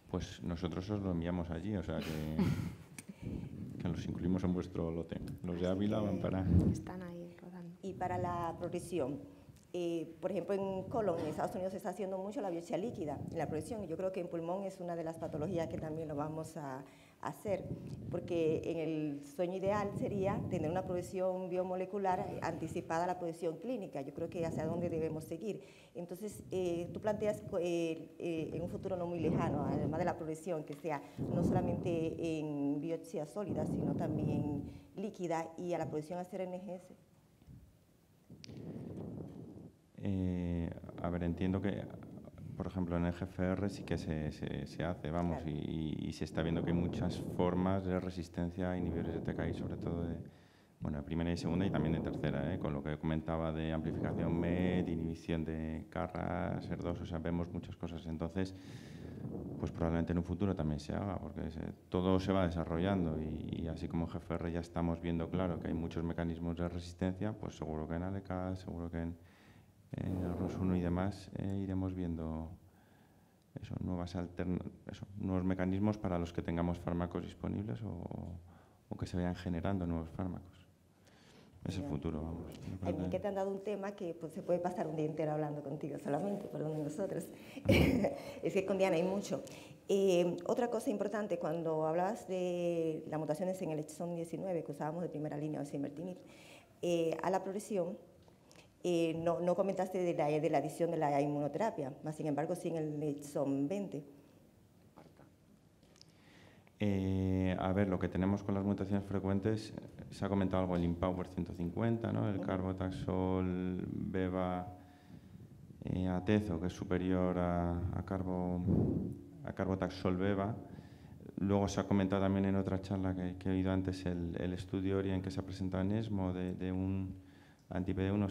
Pues nosotros os lo enviamos allí, o sea que los incluimos en vuestro lote. Los de Ávila van para... Están ahí rodando. Y para la progresión, por ejemplo, en colon, en Estados Unidos se está haciendo mucho la biopsia líquida en la progresión. Yo creo que en pulmón es una de las patologías que también lo vamos a hacer, porque en el sueño ideal sería tener una progresión biomolecular anticipada a la progresión clínica. Yo creo que hacia dónde debemos seguir. Entonces, tú planteas en un futuro no muy lejano, además de la progresión, que sea no solamente en biopsia sólida, sino también líquida, y a la progresión hacer NGS. A ver, entiendo que, por ejemplo, en el GFR sí que se hace, vamos, claro. y se está viendo que hay muchas formas de resistencia a inhibidores de TKI, sobre todo de primera y segunda y también de tercera, con lo que comentaba de amplificación MET, inhibición de CARRAS, SER2, o sea, vemos muchas cosas. Entonces, pues probablemente en un futuro también se haga, porque todo se va desarrollando y así como en GFR ya estamos viendo claro que hay muchos mecanismos de resistencia, pues seguro que en ALK, seguro que en el ROS1 y demás iremos viendo nuevos mecanismos para los que tengamos fármacos disponibles o que se vayan generando nuevos fármacos. Es el futuro, vamos. A mí que te han dado un tema que pues, se puede pasar un día entero hablando contigo solamente, por uno de nosotros. Es que con Diana hay mucho. Otra cosa importante, cuando hablabas de las mutaciones en el exón 19, que usábamos de primera línea o simertinib, a la progresión, no comentaste de la adición de la inmunoterapia, más sin embargo sí en el exón 20. A ver, lo que tenemos con las mutaciones frecuentes, se ha comentado algo, el Empower 150, ¿no? El carbotaxol beva atezo, que es superior a carbotaxol beva. Luego se ha comentado también en otra charla que he oído antes el estudio Orient que se ha presentado en ESMO de un anti-PD1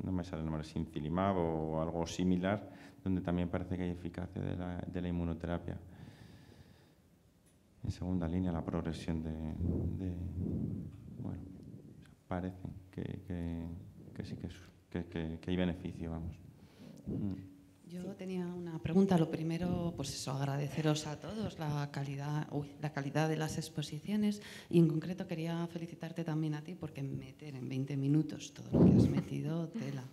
no me sale el nombre, sincilimab o algo similar, donde también parece que hay eficacia de la inmunoterapia. En segunda línea, la progresión bueno, parece que sí que hay beneficio, vamos. Yo tenía una pregunta. Lo primero, pues eso, agradeceros a todos la calidad de las exposiciones y en concreto quería felicitarte también a ti porque meter en 20 minutos todo lo que has metido, tela.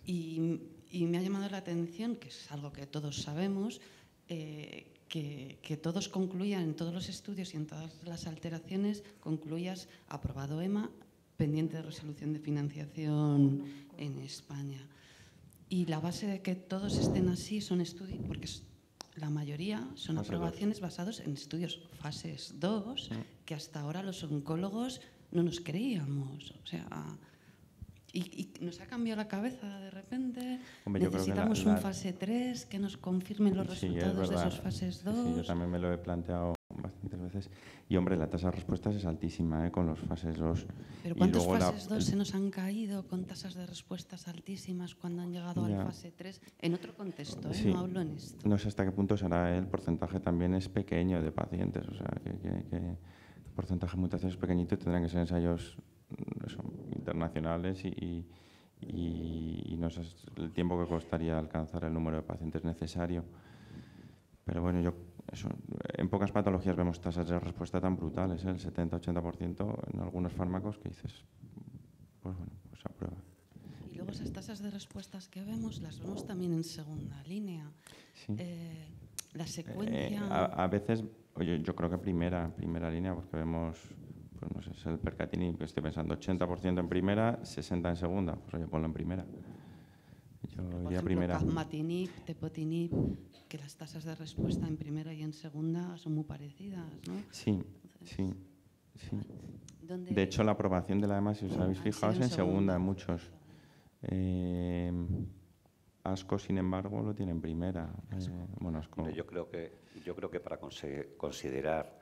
Y me ha llamado la atención, que es algo que todos sabemos, que todos concluyan en todos los estudios y en todas las alteraciones, concluyas aprobado EMA, pendiente de resolución de financiación en España. Y la base de que todos estén así son estudios, porque la mayoría son fase aprobaciones basados en estudios fases 2, que hasta ahora los oncólogos no nos creíamos. O sea, y nos ha cambiado la cabeza de repente. Hombre, necesitamos un fase 3 que nos confirmen los resultados de esos fases 2. Sí, yo también me lo he planteado bastantes veces. Y, hombre, la tasa de respuestas es altísima con los fases 2. ¿Pero cuántas fases 2 se nos han caído con tasas de respuestas altísimas cuando han llegado a la fase 3? En otro contexto, sí. No hablo en esto. No sé hasta qué punto será el porcentaje también es pequeño de pacientes. O sea, que el porcentaje de mutaciones es pequeñito y tendrán que ser ensayos internacionales y no sé el tiempo que costaría alcanzar el número de pacientes necesario. Pero bueno, en pocas patologías vemos tasas de respuesta tan brutales, el 70-80% en algunos fármacos que dices, pues bueno, pues aprueba. Y luego esas tasas de respuestas que vemos, las vemos también en segunda línea. Sí. La secuencia... A veces, oye, yo creo que primera línea, porque vemos, pues no sé, es el percatinib, que estoy pensando 80% en primera, 60% en segunda, pues oye, ponlo en primera. Yo iría primera. Capmatinib, tepotinib, que las tasas de respuesta en primera y en segunda son muy parecidas, ¿no? Sí, sí. De hecho, la aprobación de la EMA, si os habéis fijado, es en segunda en muchos. ASCO, sin embargo, lo tiene en primera. Bueno, ASCO. Yo creo que para considerar,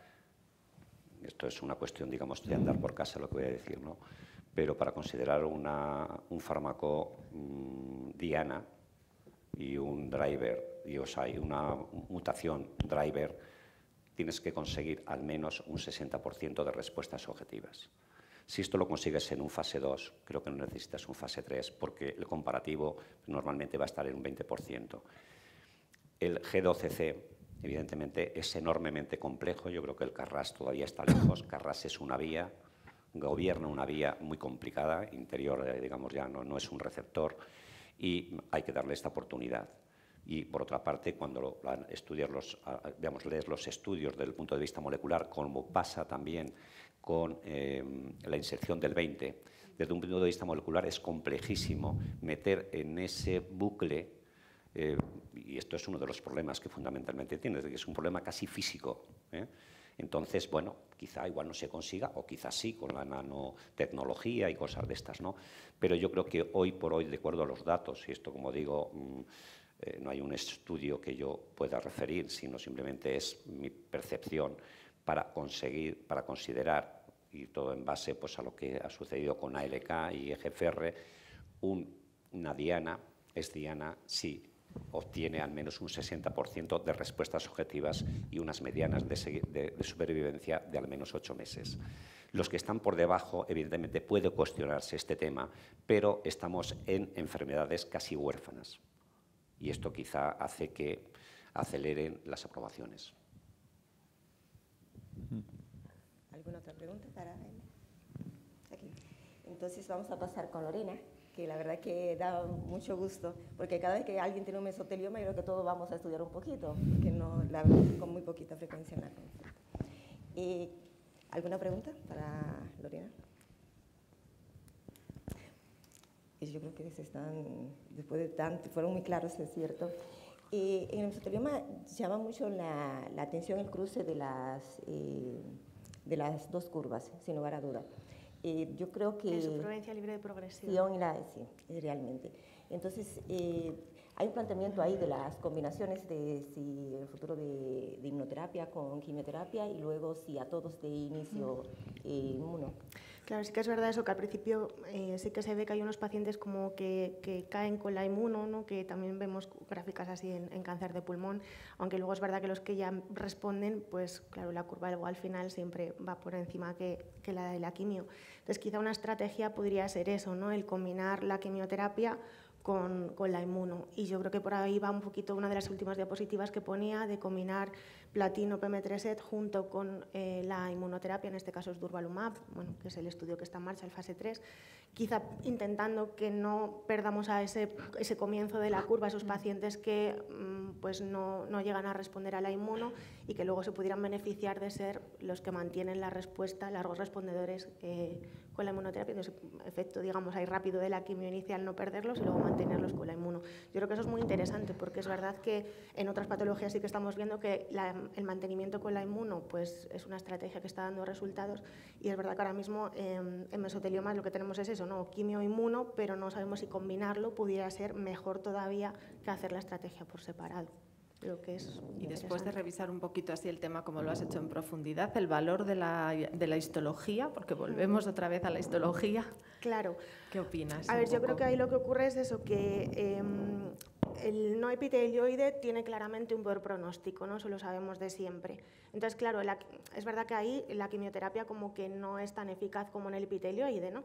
esto es una cuestión, digamos, de andar por casa lo que voy a decir, ¿no? Pero para considerar un fármaco diana y un driver, y una mutación driver, tienes que conseguir al menos un 60% de respuestas objetivas. Si esto lo consigues en un fase 2, creo que no necesitas un fase 3, porque el comparativo normalmente va a estar en un 20%. El G12C, evidentemente, es enormemente complejo. Yo creo que el CARRAS todavía está lejos. CARRAS es una vía, gobierna una vía muy complicada, interior, digamos, ya no es un receptor, y hay que darle esta oportunidad. Y, por otra parte, cuando lees los estudios desde el punto de vista molecular, como pasa también con la inserción del 20, desde un punto de vista molecular es complejísimo meter en ese bucle, y esto es uno de los problemas que fundamentalmente tiene, que es un problema casi físico. Entonces, bueno, quizá igual no se consiga, o quizás sí, con la nanotecnología y cosas de estas, ¿no? Pero yo creo que hoy por hoy, de acuerdo a los datos, y esto, como digo, no hay un estudio que yo pueda referir, sino simplemente es mi percepción para considerar, y todo en base pues, a lo que ha sucedido con ALK y EGFR, una diana es diana si obtiene al menos un 60% de respuestas objetivas y unas medianas de supervivencia de al menos 8 meses. Los que están por debajo, evidentemente, puede cuestionarse este tema, pero estamos en enfermedades casi huérfanas. Y esto quizá hace que aceleren las aprobaciones. ¿Alguna otra pregunta para él? Aquí. Entonces vamos a pasar con Lorena, que la verdad que da mucho gusto, porque cada vez que alguien tiene un mesotelioma, yo creo que todos vamos a estudiar un poquito, que no, la verdad, con muy poquita frecuencia en la consulta. ¿Alguna pregunta para Lorena? Yo creo que después de tanto, fueron muy claros, es cierto. En el mesotelioma llama mucho la atención el cruce de las dos curvas, sin lugar a duda. Yo creo que... La supervivencia libre de progresión. Sí, realmente. Entonces, hay un planteamiento ahí de las combinaciones de si el futuro de inmunoterapia con quimioterapia y luego si a todos de inicio inmuno. Claro, sí que es verdad eso, que al principio sí que se ve que hay unos pacientes como que caen con la inmuno, ¿no? Que también vemos gráficas así en cáncer de pulmón, aunque luego es verdad que los que ya responden, pues claro, la curva luego al final siempre va por encima que la de la quimio. Entonces quizá una estrategia podría ser eso, ¿no? El combinar la quimioterapia con la inmuno. Y yo creo que por ahí va un poquito una de las últimas diapositivas que ponía de combinar platino PM3-ET junto con la inmunoterapia, en este caso es durvalumab, bueno, que es el estudio que está en marcha, el fase 3, quizá intentando que no perdamos a ese comienzo de la curva, esos pacientes que pues no llegan a responder a la inmuno y que luego se pudieran beneficiar de ser los que mantienen la respuesta, largos respondedores con la inmunoterapia, entonces efecto, digamos, ahí rápido de la quimio inicial no perderlos y luego mantenerlos con la inmuno. Yo creo que eso es muy interesante porque es verdad que en otras patologías sí que estamos viendo que el mantenimiento con la inmuno pues es una estrategia que está dando resultados y es verdad que ahora mismo en mesotelioma lo que tenemos es eso, ¿no? Quimio-inmuno, pero no sabemos si combinarlo pudiera ser mejor todavía que hacer la estrategia por separado. Creo que es y después de revisar un poquito así el tema como lo has hecho en profundidad, el valor de la histología, porque volvemos otra vez a la histología. Claro. ¿Qué opinas? A ver, yo creo que ahí lo que ocurre es eso, que el no epitelioide tiene claramente un peor pronóstico, ¿no? Eso lo sabemos de siempre. Entonces, claro, es verdad que ahí la quimioterapia como que no es tan eficaz como en el epitelioide, ¿no?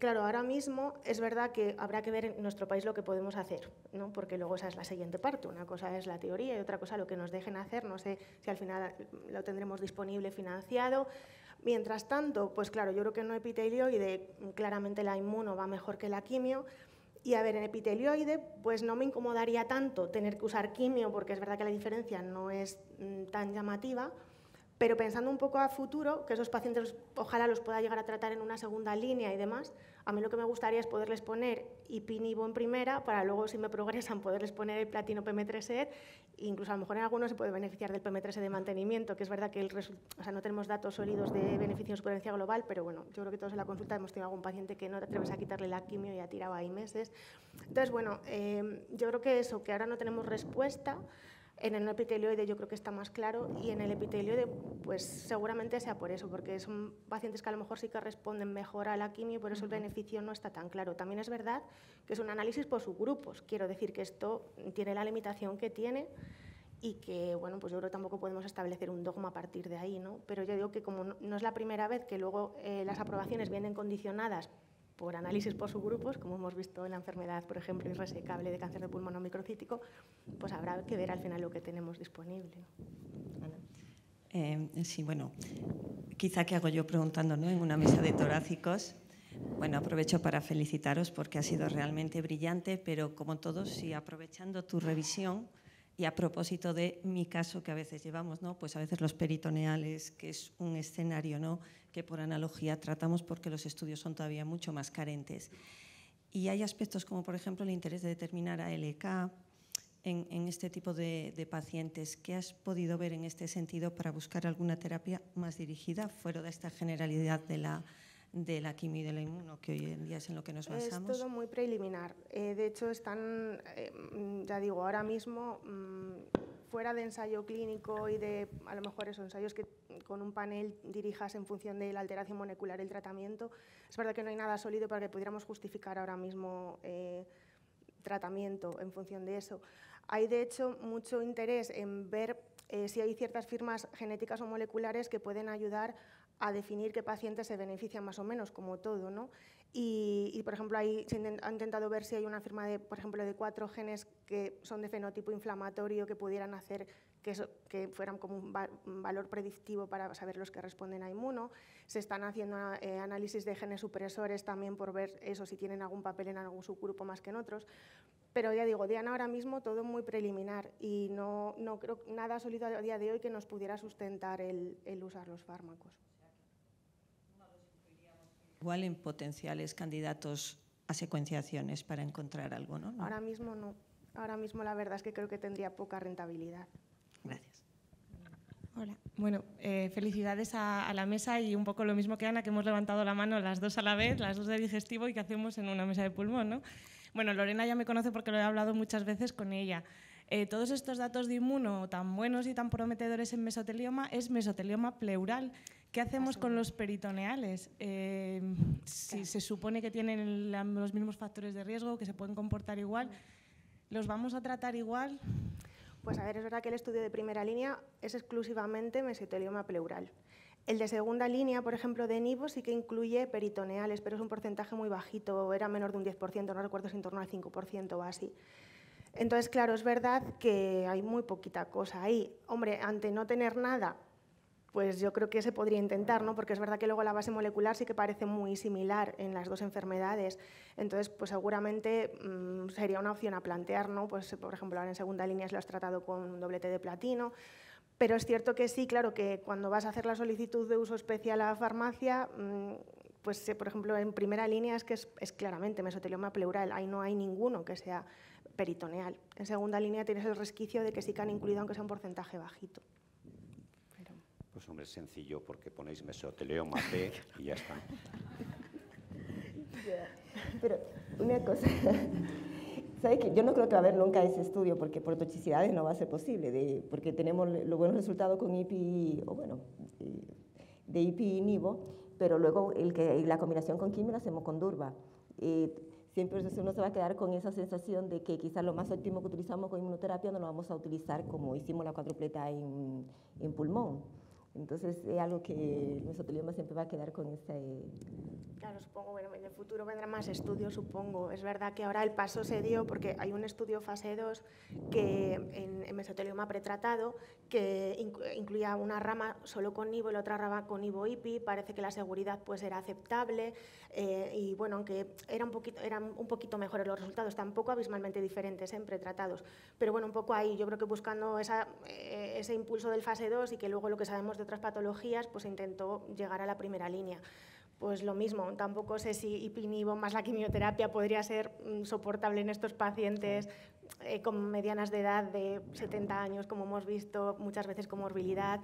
Claro, ahora mismo es verdad que habrá que ver en nuestro país lo que podemos hacer, ¿no? Porque luego esa es la siguiente parte. Una cosa es la teoría y otra cosa lo que nos dejen hacer. No sé si al final lo tendremos disponible financiado. Mientras tanto, pues claro, yo creo que en no epitelioide claramente la inmuno va mejor que la quimio. Y a ver, en epitelioide pues no me incomodaría tanto tener que usar quimio porque es verdad que la diferencia no es tan llamativa. Pero pensando un poco a futuro, que esos pacientes ojalá los pueda llegar a tratar en una segunda línea y demás, a mí lo que me gustaría es poderles poner ipi-nivo en primera para luego, si me progresan, poderles poner el platino PM3-ET, incluso a lo mejor en algunos se puede beneficiar del PM3-ET de mantenimiento, que es verdad que no tenemos datos sólidos de beneficio en supervivencia global, pero bueno, yo creo que todos en la consulta hemos tenido algún paciente que no te atreves a quitarle la quimio y ha tirado ahí meses. Entonces, bueno, yo creo que eso, que ahora no tenemos respuesta. En el no epitelioide yo creo que está más claro y en el epitelioide pues seguramente sea por eso, porque son pacientes que a lo mejor sí que responden mejor a la quimio y por eso el beneficio no está tan claro. También es verdad que es un análisis por subgrupos, quiero decir que esto tiene la limitación que tiene y que, bueno, pues yo creo que tampoco podemos establecer un dogma a partir de ahí, ¿no? Pero yo digo que como no es la primera vez que luego las aprobaciones vienen condicionadas por análisis por subgrupos, como hemos visto en la enfermedad, por ejemplo, irresecable de cáncer de pulmón no microcítico, pues habrá que ver al final lo que tenemos disponible, ¿no? Sí, bueno, quizá que hago yo preguntando, ¿no? En una mesa de torácicos. Bueno, aprovecho para felicitaros porque ha sido realmente brillante, pero como todos, y aprovechando tu revisión, y a propósito de mi caso que a veces llevamos, ¿no? Pues a veces los peritoneales, que es un escenario, ¿no? Que por analogía tratamos porque los estudios son todavía mucho más carentes. Y hay aspectos como, por ejemplo, el interés de determinar ALK en este tipo de pacientes. ¿Qué has podido ver en este sentido para buscar alguna terapia más dirigida fuera de esta generalidad de la quimio y de la inmuno, que hoy en día es en lo que nos basamos? Es todo muy preliminar. De hecho, están, ya digo, ahora mismo fuera de ensayo clínico y de, a lo mejor, esos ensayos que con un panel dirijas en función de la alteración molecular el tratamiento. Es verdad que no hay nada sólido para que pudiéramos justificar ahora mismo tratamiento en función de eso. Hay, de hecho, mucho interés en ver si hay ciertas firmas genéticas o moleculares que pueden ayudar a definir qué pacientes se benefician más o menos, como todo, ¿no? Y por ejemplo, ahí se ha intentado ver si hay una firma, por ejemplo, de 4 genes que son de fenotipo inflamatorio que pudieran hacer que fueran como un valor predictivo para saber los que responden a inmuno. Se están haciendo análisis de genes supresores también por ver eso, si tienen algún papel en algún subgrupo más que en otros. Pero ya digo, Diana, ahora mismo todo muy preliminar y no creo nada sólido a día de hoy que nos pudiera sustentar el usar los fármacos. Igual en potenciales candidatos a secuenciaciones para encontrar algo, ¿no? Ahora mismo no. Ahora mismo la verdad es que creo que tendría poca rentabilidad. Gracias. Hola. Bueno, felicidades a la mesa y un poco lo mismo que Ana, que hemos levantado la mano las dos a la vez, las dos de digestivo y que hacemos en una mesa de pulmón, ¿no? Bueno, Lorena ya me conoce porque lo he hablado muchas veces con ella. Todos estos datos de inmuno tan buenos y tan prometedores en mesotelioma es mesotelioma pleural. ¿Qué hacemos con los peritoneales? Si se supone que tienen los mismos factores de riesgo, que se pueden comportar igual, ¿los vamos a tratar igual? Pues a ver, es verdad que el estudio de primera línea es exclusivamente mesotelioma pleural. El de segunda línea, por ejemplo, de Nivo sí que incluye peritoneales, pero es un porcentaje muy bajito, era menor de un 10%, no recuerdo si en torno al 5% o así. Entonces, claro, es verdad que hay muy poquita cosa ahí. Hombre, ante no tener nada, pues yo creo que se podría intentar, ¿no? Porque es verdad que luego la base molecular sí que parece muy similar en las dos enfermedades. Entonces, pues seguramente sería una opción a plantear, ¿no? Pues, por ejemplo, ahora en segunda línea se lo has tratado con un doblete de platino. Pero es cierto que sí, claro, que cuando vas a hacer la solicitud de uso especial a farmacia, pues, por ejemplo, en primera línea es que es claramente mesotelioma pleural. Ahí no hay ninguno que sea peritoneal. En segunda línea tienes el resquicio de que sí que han incluido, aunque sea un porcentaje bajito. Pues hombre, es sencillo, porque ponéis mesotelioma P y ya está. Pero una cosa, ¿sabes qué? Yo no creo que va a haber nunca ese estudio, porque por toxicidades no va a ser posible, porque tenemos los buenos resultados con IPI, o bueno, de IPI y Nivo, pero luego la combinación con quimio la hacemos con Durva. Siempre uno se va a quedar con esa sensación de que quizás lo más óptimo que utilizamos con inmunoterapia no lo vamos a utilizar como hicimos la cuádrupleta en pulmón. Entonces es algo que el mesotelioma siempre va a quedar con ese... Claro, supongo, bueno, en el futuro vendrán más estudios, supongo. Es verdad que ahora el paso se dio porque hay un estudio fase 2 que, en mesotelioma pretratado que incluía una rama solo con Nivo y la otra rama con Nivo-IPI. Parece que la seguridad pues, era aceptable y, bueno, aunque eran un poquito mejores los resultados, tampoco abismalmente diferentes en pretratados. Pero, bueno, un poco ahí, yo creo que buscando ese impulso del fase 2 y que luego lo que sabemos de otras patologías, pues se intentó llegar a la primera línea. Pues lo mismo, tampoco sé si IPI-Nivo más la quimioterapia podría ser soportable en estos pacientes con medianas de edad de 70 años, como hemos visto, muchas veces con morbilidad.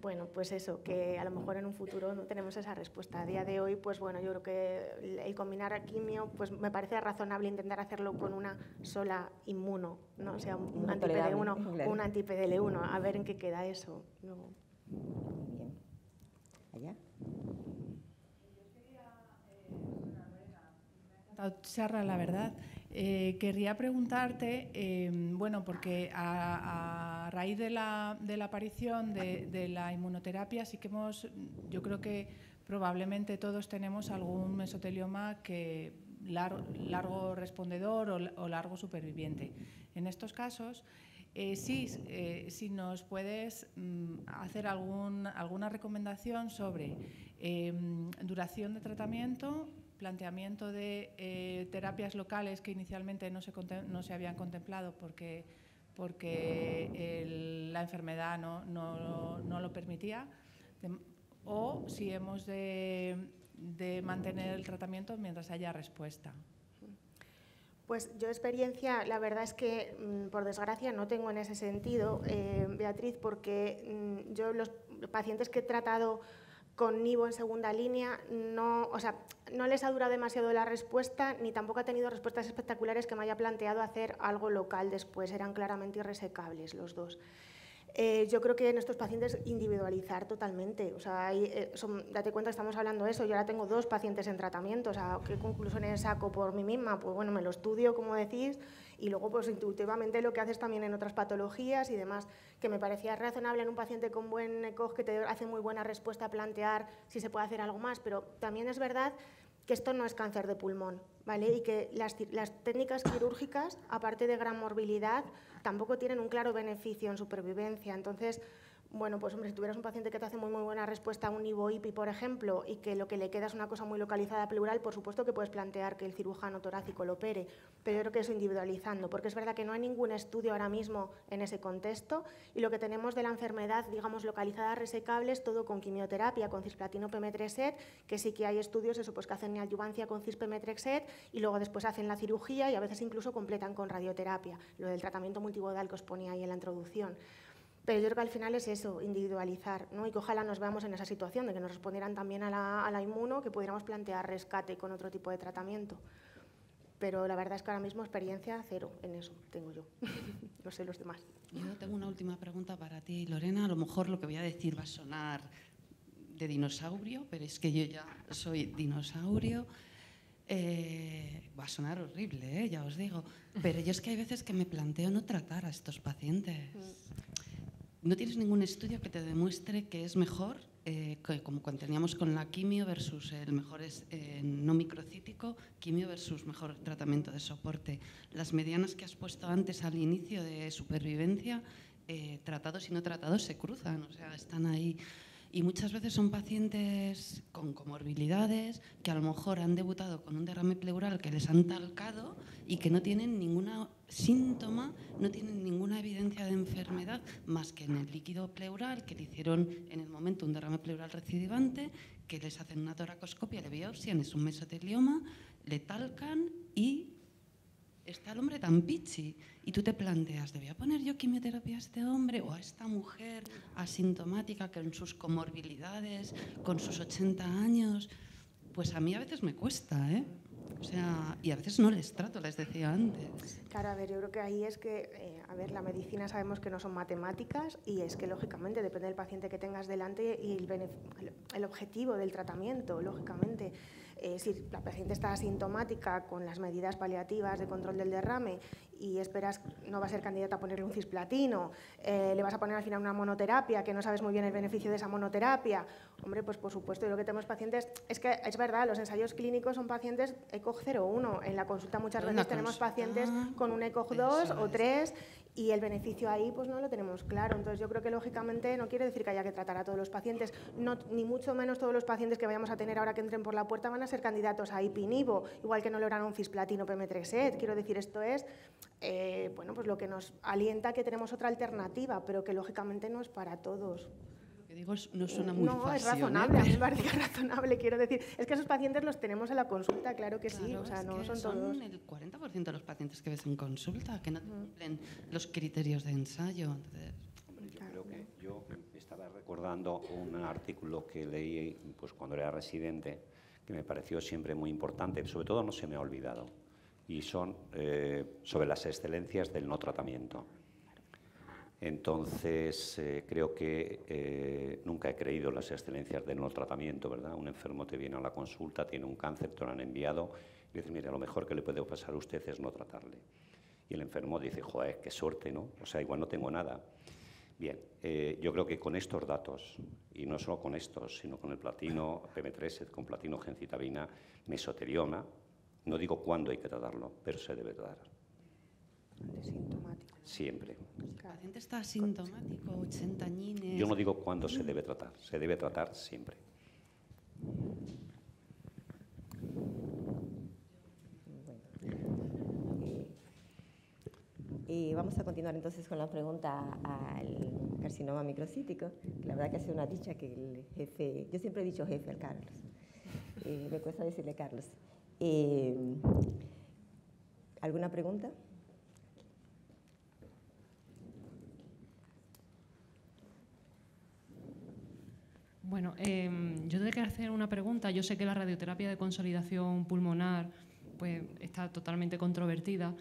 Bueno, pues eso, que a lo mejor en un futuro no tenemos esa respuesta. A día de hoy, pues bueno, yo creo que el combinar a quimio, pues me parece razonable intentar hacerlo con una sola inmuno, ¿no? O sea, un anti-PD1 o un anti-PDL1, a ver en qué queda eso. Luego. Bien. ¿Allá? Charla, la verdad. Querría preguntarte, bueno, porque a raíz de la aparición de la inmunoterapia, sí que yo creo que probablemente todos tenemos algún mesotelioma que largo respondedor o largo superviviente. En estos casos, si nos puedes hacer alguna recomendación sobre duración de tratamiento, planteamiento de terapias locales que inicialmente no se habían contemplado porque la enfermedad no lo permitía, o si hemos de mantener el tratamiento mientras haya respuesta. Pues yo experiencia, la verdad es que por desgracia no tengo en ese sentido, Beatriz, porque yo los pacientes que he tratado con Nivo en segunda línea no les ha durado demasiado la respuesta, ni tampoco ha tenido respuestas espectaculares que me haya planteado hacer algo local después, eran claramente irresecables los dos. Yo creo que en estos pacientes individualizar totalmente, o sea, date cuenta que estamos hablando de eso, yo ahora tengo 2 pacientes en tratamiento, o sea, ¿qué conclusiones saco por mí misma? Pues bueno, me lo estudio, como decís, y luego pues intuitivamente lo que haces también en otras patologías y demás, que me parecía razonable en un paciente con buen ECOG que te hace muy buena respuesta a plantear si se puede hacer algo más, pero también es verdad que esto no es cáncer de pulmón, ¿vale? Y que las técnicas quirúrgicas, aparte de gran morbilidad, tampoco tienen un claro beneficio en supervivencia. Entonces, bueno, pues hombre, si tuvieras un paciente que te hace muy buena respuesta a un IVO-IPI, por ejemplo, y que lo que le queda es una cosa muy localizada pleural, por supuesto que puedes plantear que el cirujano torácico lo opere, pero yo creo que eso individualizando, porque es verdad que no hay ningún estudio ahora mismo en ese contexto, y lo que tenemos de la enfermedad, digamos, localizada resecable es todo con quimioterapia, con cisplatino pemetrexed, que sí que hay estudios, eso, pues que hacen neoadyuvancia con cispemetrexed, y luego después hacen la cirugía y a veces incluso completan con radioterapia, lo del tratamiento multimodal que os ponía ahí en la introducción. Pero yo creo que al final es eso, individualizar, ¿no? Y que ojalá nos veamos en esa situación de que nos respondieran también a la inmuno, que pudiéramos plantear rescate con otro tipo de tratamiento. Pero la verdad es que ahora mismo experiencia cero en eso tengo yo. No sé los demás. Yo tengo una última pregunta para ti, Lorena. A lo mejor lo que voy a decir va a sonar de dinosaurio, pero es que yo ya soy dinosaurio. Va a sonar horrible, ya os digo. Pero yo es que hay veces que me planteo no tratar a estos pacientes. ¿No tienes ningún estudio que te demuestre que es mejor, como cuando teníamos con la quimio versus el mejor no microcítico, quimio versus mejor tratamiento de soporte? Las medianas que has puesto antes al inicio de supervivencia, tratados y no tratados se cruzan, o sea, están ahí. Y muchas veces son pacientes con comorbilidades que a lo mejor han debutado con un derrame pleural que les han talcado y que no tienen ningún síntoma, no tienen ninguna evidencia de enfermedad más que en el líquido pleural, que le hicieron en el momento un derrame pleural recidivante, que les hacen una toracoscopia, le biopsian, es un mesotelioma, le talcan y está el hombre tan pichi. Y tú te planteas, ¿debía poner yo quimioterapia a este hombre o a esta mujer asintomática que en sus comorbilidades, con sus 80 años? Pues a mí a veces me cuesta, ¿eh? O sea, y a veces no les trato, les decía antes. Claro, a ver, yo creo que ahí es que, a ver, la medicina sabemos que no son matemáticas y es que, lógicamente, depende del paciente que tengas delante y el objetivo del tratamiento, lógicamente. Si la paciente está asintomática con las medidas paliativas de control del derrame y esperas, no va a ser candidata a ponerle un cisplatino, le vas a poner al final una monoterapia que no sabes muy bien el beneficio de esa monoterapia, hombre, pues por supuesto, yo lo que tenemos pacientes, es que es verdad, los ensayos clínicos son pacientes ECOG 0,1, en la consulta muchas veces tenemos pacientes con un ECOG 2 o 3 y el beneficio ahí pues no lo tenemos claro. Entonces yo creo que lógicamente no quiere decir que haya que tratar a todos los pacientes, no, ni mucho menos todos los pacientes que vayamos a tener ahora que entren por la puerta van a ser candidatos a IPI-NIVO, igual que no logran un cisplatino pemetrexed. Quiero decir, esto es bueno, pues lo que nos alienta que tenemos otra alternativa, pero que lógicamente no es para todos. Lo que digo no suena muy fácil. No, es razonable, a mí me parece que es razonable, quiero decir. Es que esos pacientes los tenemos en la consulta, claro que sí, o sea, no son todos. Son el 40% de los pacientes que ves en consulta, que no cumplen los criterios de ensayo. Entonces, yo creo que yo estaba recordando un artículo que leí pues, cuando era residente, que me pareció siempre muy importante, sobre todo no se me ha olvidado, y son sobre las excelencias del no tratamiento. Entonces, creo que nunca he creído en las excelencias del no tratamiento, ¿verdad? Un enfermo te viene a la consulta, tiene un cáncer, te lo han enviado, y dice, mire, lo mejor que le puede pasar a usted es no tratarle. Y el enfermo dice, joder, qué suerte, ¿no? O sea, igual no tengo nada. Bien, yo creo que con estos datos, y no solo con estos, sino con el platino pemetrexed, con platino gencitabina, mesotelioma, no digo cuándo hay que tratarlo, pero se debe tratar. Asintomático. Siempre. el paciente está asintomático, 80 añines. Yo no digo cuándo se debe tratar siempre. Vamos a continuar entonces con la pregunta al carcinoma microcítico. La verdad que ha sido una dicha que el jefe, yo siempre he dicho jefe al Carlos, me cuesta decirle Carlos. ¿Alguna pregunta? Bueno, yo te quería hacer una pregunta. Yo sé que la radioterapia de consolidación pulmonar pues, está totalmente controvertida,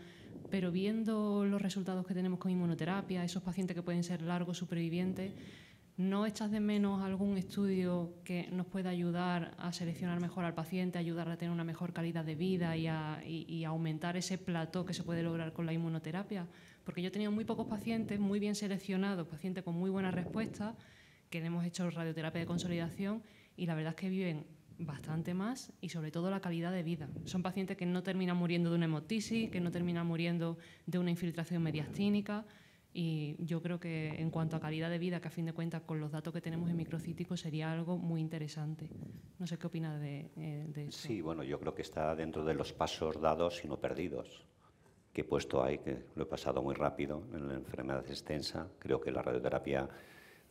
pero viendo los resultados que tenemos con inmunoterapia, esos pacientes que pueden ser largos supervivientes, ¿no echas de menos algún estudio que nos pueda ayudar a seleccionar mejor al paciente, ayudar a tener una mejor calidad de vida y a aumentar ese plató que se puede lograr con la inmunoterapia? Porque yo he tenido muy pocos pacientes muy bien seleccionados, pacientes con muy buena respuesta, que hemos hecho radioterapia de consolidación y la verdad es que viven bastante más y sobre todo la calidad de vida. Son pacientes que no terminan muriendo de una hemoptisis, que no terminan muriendo de una infiltración mediastínica, y yo creo que en cuanto a calidad de vida, que a fin de cuentas con los datos que tenemos en microcíticos sería algo muy interesante. No sé qué opina de eso. Sí, bueno, yo creo que está dentro de los pasos dados y no perdidos que he puesto ahí, que lo he pasado muy rápido en la enfermedad extensa. Creo que la radioterapia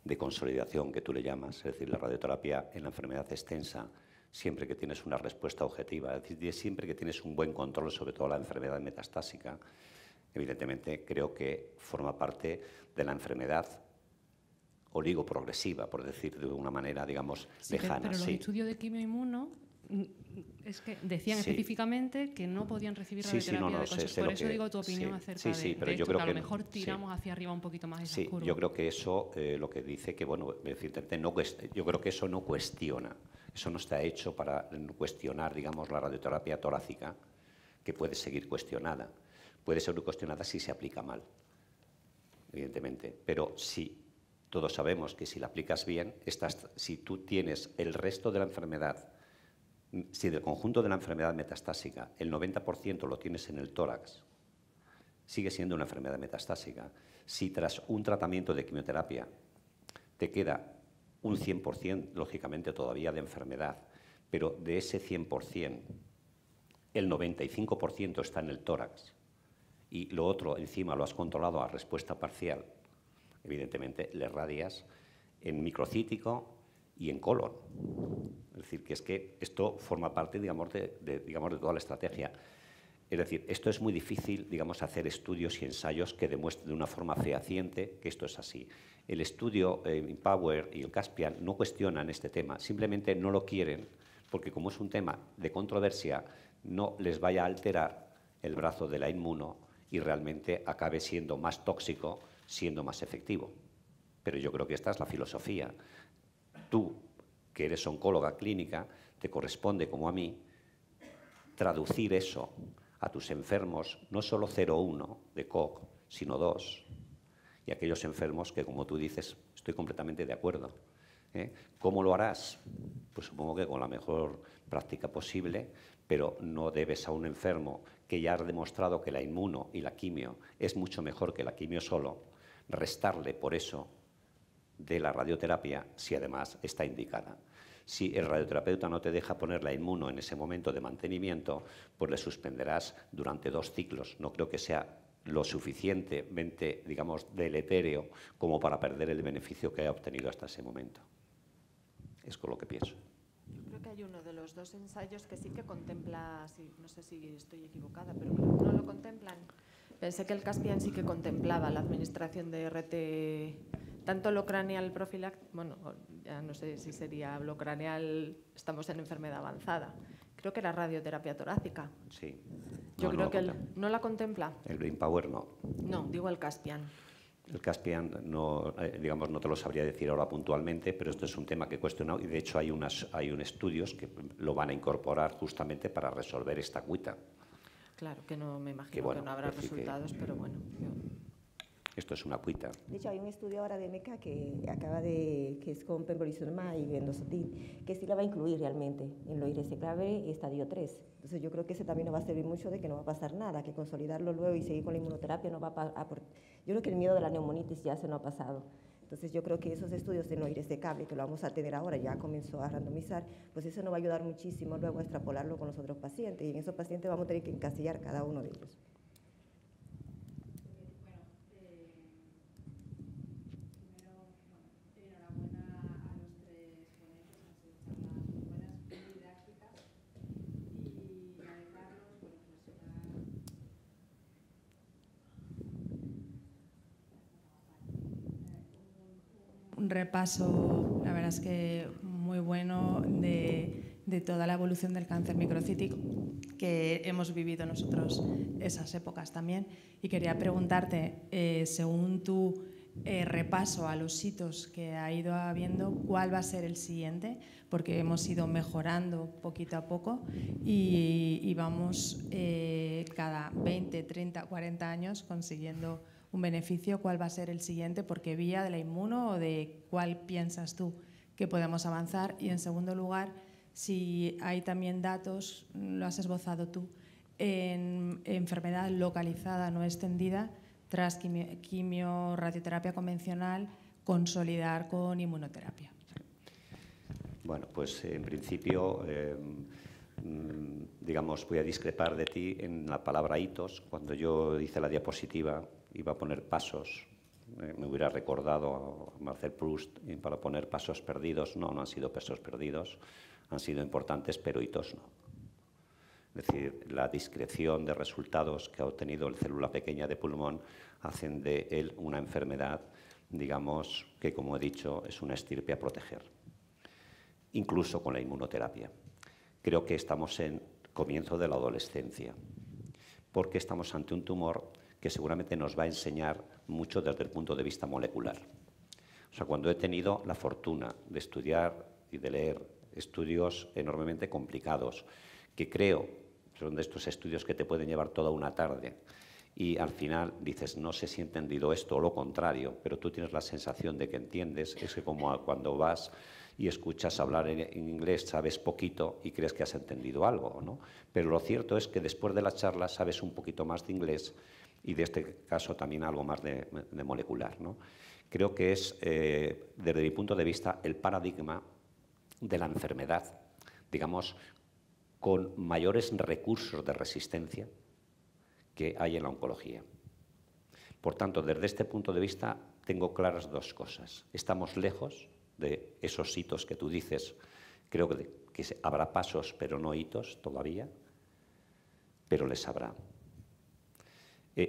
de consolidación que tú le llamas, es decir, la radioterapia en la enfermedad extensa, siempre que tienes una respuesta objetiva, es decir, siempre que tienes un buen control sobre todo la enfermedad metastásica, evidentemente creo que forma parte de la enfermedad oligoprogresiva, por decir de una manera, digamos, sí, lejana. Pero los estudios de quimioinmuno es que decían específicamente que no podían recibir radioterapia de consolidación. Por eso digo tu opinión acerca de pero yo esto, creo que a lo mejor tiramos hacia arriba un poquito más esa curva. Yo creo que eso, lo que dice que, bueno, yo creo que eso no cuestiona, eso no está hecho para cuestionar, digamos, la radioterapia torácica, que puede seguir cuestionada. Puede ser cuestionada si se aplica mal, evidentemente, pero sí, todos sabemos que si la aplicas bien, si tú tienes el resto de la enfermedad, si del conjunto de la enfermedad metastásica el 90% lo tienes en el tórax, sigue siendo una enfermedad metastásica. Si tras un tratamiento de quimioterapia te queda un 100%, lógicamente, todavía de enfermedad, pero de ese 100%, el 95% está en el tórax y lo otro encima lo has controlado a respuesta parcial, evidentemente le radias en microcítico y en colon. Es decir, que es que esto forma parte, digamos, de toda la estrategia. Es decir, esto es muy difícil, digamos, hacer estudios y ensayos que demuestren de una forma fehaciente que esto es así. El estudio IMpower y el Caspian no cuestionan este tema, simplemente no lo quieren porque como es un tema de controversia, no les vaya a alterar el brazo de la inmuno y realmente acabe siendo más tóxico, siendo más efectivo. Pero yo creo que esta es la filosofía. Tú, que eres oncóloga clínica, te corresponde, como a mí, traducir eso a tus enfermos, no solo 0,1 de COG, sino 2, y aquellos enfermos que, como tú dices, estoy completamente de acuerdo. ¿Cómo lo harás? Pues supongo que con la mejor práctica posible, pero no debes a un enfermo que ya ha demostrado que la inmuno y la quimio es mucho mejor que la quimio solo, restarle por eso de la radioterapia si además está indicada. Si el radioterapeuta no te deja poner la inmuno en ese momento de mantenimiento, pues le suspenderás durante 2 ciclos. No creo que sea lo suficientemente, digamos, deletéreo como para perder el beneficio que haya obtenido hasta ese momento. Es con lo que pienso. Yo creo que hay uno de los 2 ensayos que sí que contempla, no sé si estoy equivocada, pero creo que no lo contemplan. Pensé que el Caspian sí que contemplaba la administración de RT, tanto lo craneal profiláctico, bueno, ya no sé si sería lo craneal, estamos en enfermedad avanzada. Creo que era radioterapia torácica. Sí. Yo creo que no la contempla. El BrainPower no. No, digo el Caspian. El Caspian no, digamos, no te lo sabría decir ahora puntualmente, pero esto es un tema que he cuestionado y de hecho hay unos estudios que lo van a incorporar justamente para resolver esta cuita. Claro, que no me imagino que no habrá resultados, pero bueno. Esto es una cuita. De hecho, hay un estudio ahora de MECA que es con pembrolizumab y endosotil, que sí la va a incluir realmente en lo irresecable estadio 3. Entonces yo creo que ese también nos va a servir mucho de que no va a pasar nada, que consolidarlo luego y seguir con la inmunoterapia no va a... Yo creo que el miedo de la neumonitis ya se nos ha pasado. Entonces yo creo que esos estudios de no irresecable, que lo vamos a tener ahora, ya comenzó a randomizar, pues eso nos va a ayudar muchísimo luego a extrapolarlo con los otros pacientes. Y en esos pacientes vamos a tener que encasillar cada uno de ellos. Un repaso, la verdad es que muy bueno de toda la evolución del cáncer microcítico, que hemos vivido nosotros esas épocas también. Y quería preguntarte, según tu repaso a los hitos que ha ido habiendo, ¿cuál va a ser el siguiente? Porque hemos ido mejorando poquito a poco y vamos cada 20, 30, 40 años consiguiendo un beneficio. ¿Cuál va a ser el siguiente? ¿Por qué vía de la inmuno o de cuál piensas tú que podemos avanzar? Y en segundo lugar, si hay también datos, lo has esbozado tú, en enfermedad localizada no extendida tras quimio, radioterapia convencional, consolidar con inmunoterapia. Bueno, pues en principio, digamos, voy a discrepar de ti en la palabra hitos. Cuando yo hice la diapositiva iba a poner pasos, me hubiera recordado a Marcel Proust para poner pasos perdidos. No, no han sido pasos perdidos, han sido importantes, pero hitos no. Es decir, la discreción de resultados que ha obtenido el célula pequeña de pulmón hacen de él una enfermedad, digamos, que, como he dicho, es una estirpe a proteger, incluso con la inmunoterapia. Creo que estamos en comienzo de la adolescencia, porque estamos ante un tumor que seguramente nos va a enseñar mucho desde el punto de vista molecular. O sea, cuando he tenido la fortuna de estudiar y de leer estudios enormemente complicados, que creo son de estos estudios que te pueden llevar toda una tarde, y al final dices, no sé si he entendido esto o lo contrario, pero tú tienes la sensación de que entiendes. Es que como cuando vas y escuchas hablar en inglés, sabes poquito y crees que has entendido algo, ¿no? Pero lo cierto es que después de la charla sabes un poquito más de inglés y de este caso también algo más de molecular, ¿no? Creo que es, desde mi punto de vista, el paradigma de la enfermedad, digamos, con mayores recursos de resistencia que hay en la oncología. Por tanto, desde este punto de vista, tengo claras dos cosas. Estamos lejos de esos hitos que tú dices. Creo que habrá pasos, pero no hitos todavía, pero les habrá.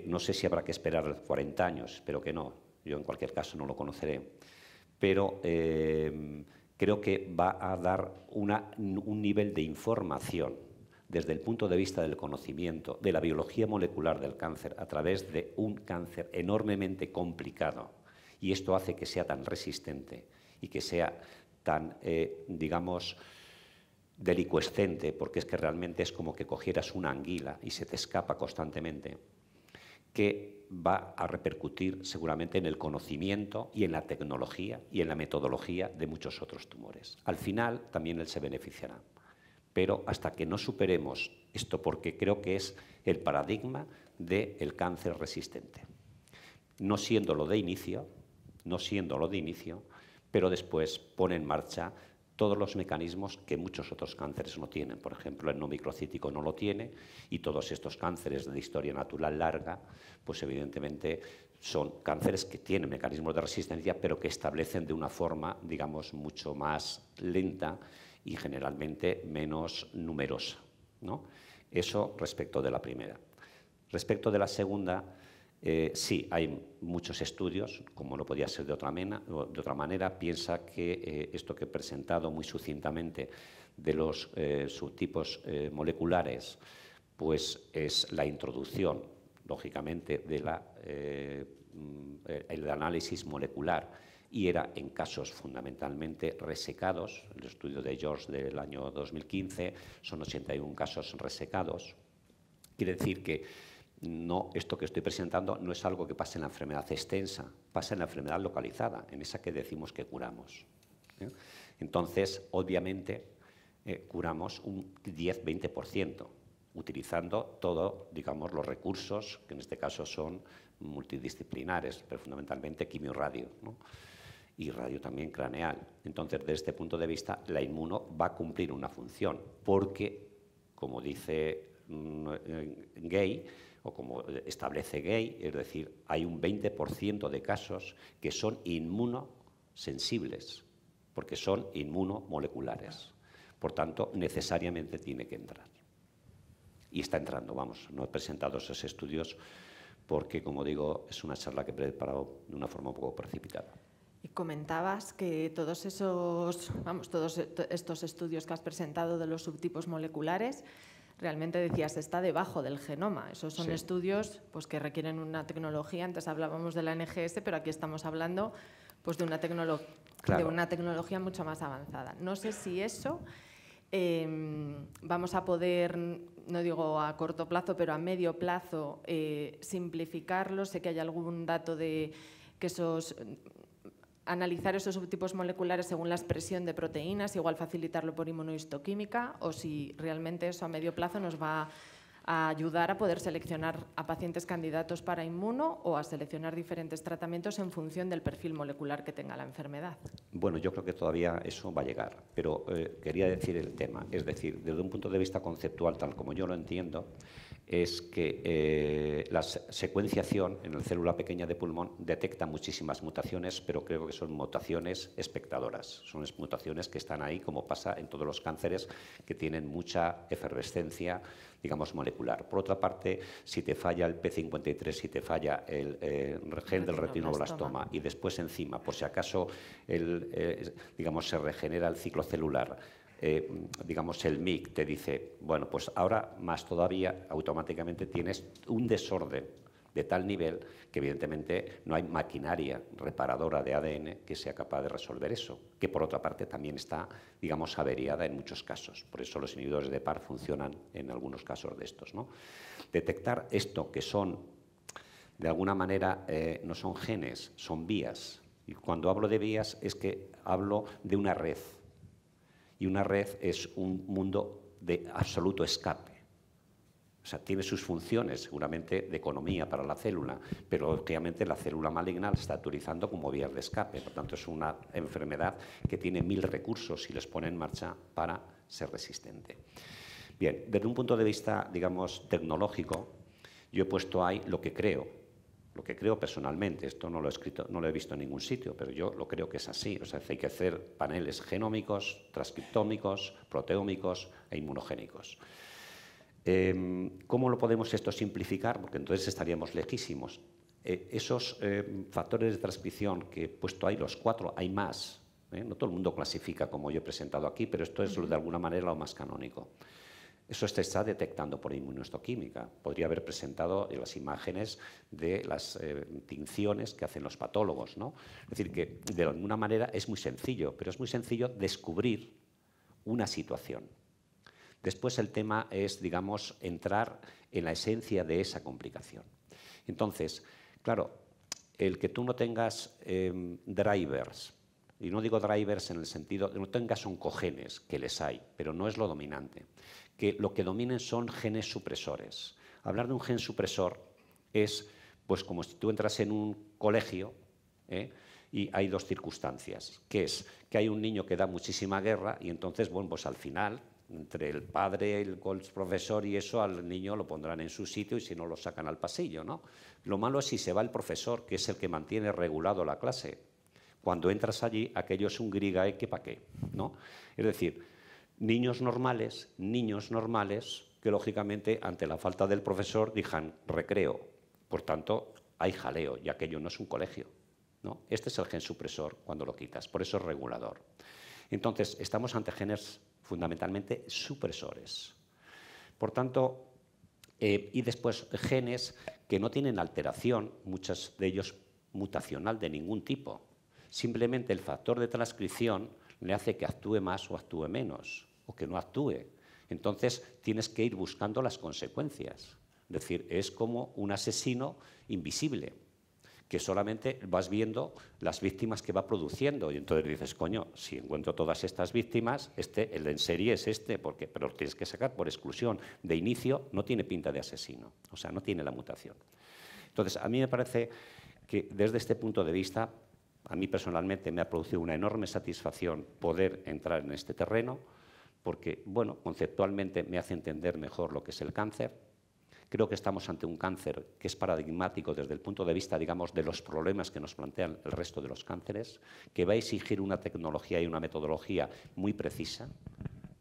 No sé si habrá que esperar 40 años, espero que no. Yo, en cualquier caso, no lo conoceré. Pero creo que va a dar un nivel de información desde el punto de vista del conocimiento, de la biología molecular del cáncer, a través de un cáncer enormemente complicado. Y esto hace que sea tan resistente y que sea tan, digamos, delicuescente, porque es que realmente es como que cogieras una anguila y se te escapa constantemente, que va a repercutir seguramente en el conocimiento y en la tecnología y en la metodología de muchos otros tumores. Al final también él se beneficiará. Pero hasta que no superemos esto, porque creo que es el paradigma del cáncer resistente, no siéndolo de inicio, pero después pone en marcha todos los mecanismos que muchos otros cánceres no tienen. Por ejemplo, el no microcítico no lo tiene, y todos estos cánceres de historia natural larga, pues evidentemente son cánceres que tienen mecanismos de resistencia, pero que establecen de una forma, digamos, mucho más lenta y generalmente menos numerosa, ¿no? Eso respecto de la primera. Respecto de la segunda, sí, hay muchos estudios, como no podía ser de otra manera. Piensa que esto que he presentado muy sucintamente de los subtipos moleculares, pues es la introducción, lógicamente, de el análisis molecular, y era en casos fundamentalmente resecados. El estudio de George del año 2015 son 81 casos resecados. Quiere decir que no, esto que estoy presentando no es algo que pase en la enfermedad extensa, pasa en la enfermedad localizada, en esa que decimos que curamos. Entonces, obviamente, curamos un 10-20%, utilizando todos, digamos, los recursos, que en este caso son multidisciplinares, pero fundamentalmente quimio-radio, ¿no? Y radio también craneal. Entonces, desde este punto de vista, la inmuno va a cumplir una función, porque, como dice Gay, o como establece Gay, es decir, hay un 20% de casos que son inmunosensibles, porque son inmunomoleculares. Por tanto, necesariamente tiene que entrar. Y está entrando, vamos. No he presentado esos estudios porque, como digo, es una charla que he preparado de una forma un poco precipitada. Y comentabas que todos estos estudios que has presentado de los subtipos moleculares, realmente decías, está debajo del genoma. Esos son estudios pues, que requieren una tecnología. Antes hablábamos de la NGS, pero aquí estamos hablando pues, de una tecnología mucho más avanzada. No sé si eso vamos a poder, no digo a corto plazo, pero a medio plazo, simplificarlo. Sé que hay algún dato de que esos analizar esos subtipos moleculares según la expresión de proteínas, igual facilitarlo por inmunohistoquímica, o si realmente eso a medio plazo nos va a ayudar a poder seleccionar a pacientes candidatos para inmuno o a seleccionar diferentes tratamientos en función del perfil molecular que tenga la enfermedad. Bueno, yo creo que todavía eso va a llegar, pero quería decir el tema. Es decir, desde un punto de vista conceptual, tal como yo lo entiendo, es que la secuenciación en la célula pequeña de pulmón detecta muchísimas mutaciones, pero creo que son mutaciones espectadoras. Son mutaciones que están ahí, como pasa en todos los cánceres, que tienen mucha efervescencia, digamos, molecular. Por otra parte, si te falla el P53, si te falla el gen del retinoblastoma y después encima, por si acaso, digamos, se regenera el ciclo celular, digamos, el MIC te dice, bueno, pues ahora más todavía, automáticamente tienes un desorden de tal nivel que evidentemente no hay maquinaria reparadora de ADN que sea capaz de resolver eso, que por otra parte también está, digamos, averiada en muchos casos. Por eso los inhibidores de PAR funcionan en algunos casos de estos, ¿no? Detectar esto, que son, de alguna manera, no son genes, son vías. Y cuando hablo de vías es que hablo de una red. Y una red es un mundo de absoluto escape. O sea, tiene sus funciones, seguramente, de economía para la célula, pero obviamente la célula maligna la está utilizando como vías de escape. Por tanto, es una enfermedad que tiene 1000 recursos si les pone en marcha para ser resistente. Bien, desde un punto de vista, digamos, tecnológico, yo he puesto ahí lo que creo personalmente. Esto no lo he escrito, no lo he visto en ningún sitio, pero yo lo creo que es así. O sea, hay que hacer paneles genómicos, transcriptómicos, proteómicos e inmunogénicos. ¿Cómo lo podemos esto simplificar? Porque entonces estaríamos lejísimos. Esos factores de transcripción que he puesto ahí, los 4, hay más. No todo el mundo clasifica como yo he presentado aquí, pero esto es de alguna manera lo más canónico. Eso se está detectando por inmunohistoquímica. Podría haber presentado las imágenes de las tinciones que hacen los patólogos, ¿no? Es decir, que de alguna manera es muy sencillo, pero es muy sencillo descubrir una situación. Después el tema es, digamos, entrar en la esencia de esa complicación. Entonces, claro, el que tú no tengas drivers, y no digo drivers en el sentido de no tengas oncogenes, que les hay, pero no es lo dominante, que lo que dominen son genes supresores. Hablar de un gen supresor es, pues, como si tú entras en un colegio y hay dos circunstancias, que es que hay un niño que da muchísima guerra y entonces, bueno, pues al final, entre el padre, el profesor y eso, al niño lo pondrán en su sitio y si no lo sacan al pasillo, ¿no? Lo malo es si se va el profesor, que es el que mantiene regulado la clase. Cuando entras allí, aquello es un grigae que pa' qué, ¿no? Es decir, niños normales que lógicamente ante la falta del profesor dijan recreo, por tanto hay jaleo y aquello no es un colegio, ¿no? Este es el gen supresor cuando lo quitas, por eso es regulador. Entonces estamos ante genes fundamentalmente supresores. Por tanto, y después genes que no tienen alteración, muchos de ellos mutacional de ningún tipo. Simplemente el factor de transcripción le hace que actúe más o actúe menos, o que no actúe. Entonces tienes que ir buscando las consecuencias. Es decir, es como un asesino invisible, que solamente vas viendo las víctimas que va produciendo. Y entonces dices, coño, si encuentro todas estas víctimas, el en serie es pero lo tienes que sacar por exclusión. De inicio no tiene pinta de asesino, o sea, no tiene la mutación. Entonces, a mí me parece que desde este punto de vista, a mí personalmente me ha producido una enorme satisfacción poder entrar en este terreno, porque, bueno, conceptualmente me hace entender mejor lo que es el cáncer. Creo que estamos ante un cáncer que es paradigmático desde el punto de vista, digamos, de los problemas que nos plantean el resto de los cánceres, que va a exigir una tecnología y una metodología muy precisa,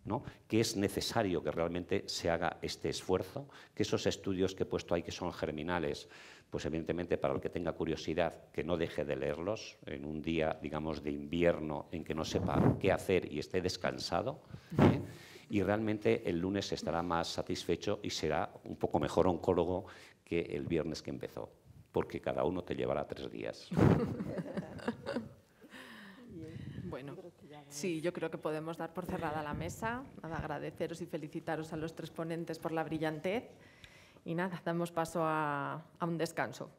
¿no? Que es necesario que realmente se haga este esfuerzo, que esos estudios que he puesto ahí que son germinales, pues evidentemente para el que tenga curiosidad que no deje de leerlos en un día, digamos, de invierno en que no sepa qué hacer y esté descansado, y realmente el lunes estará más satisfecho y será un poco mejor oncólogo que el viernes que empezó, porque cada uno te llevará 3 días. Bueno, sí, yo creo que podemos dar por cerrada la mesa. Nada, agradeceros y felicitaros a los 3 ponentes por la brillantez. Y nada, damos paso a un descanso.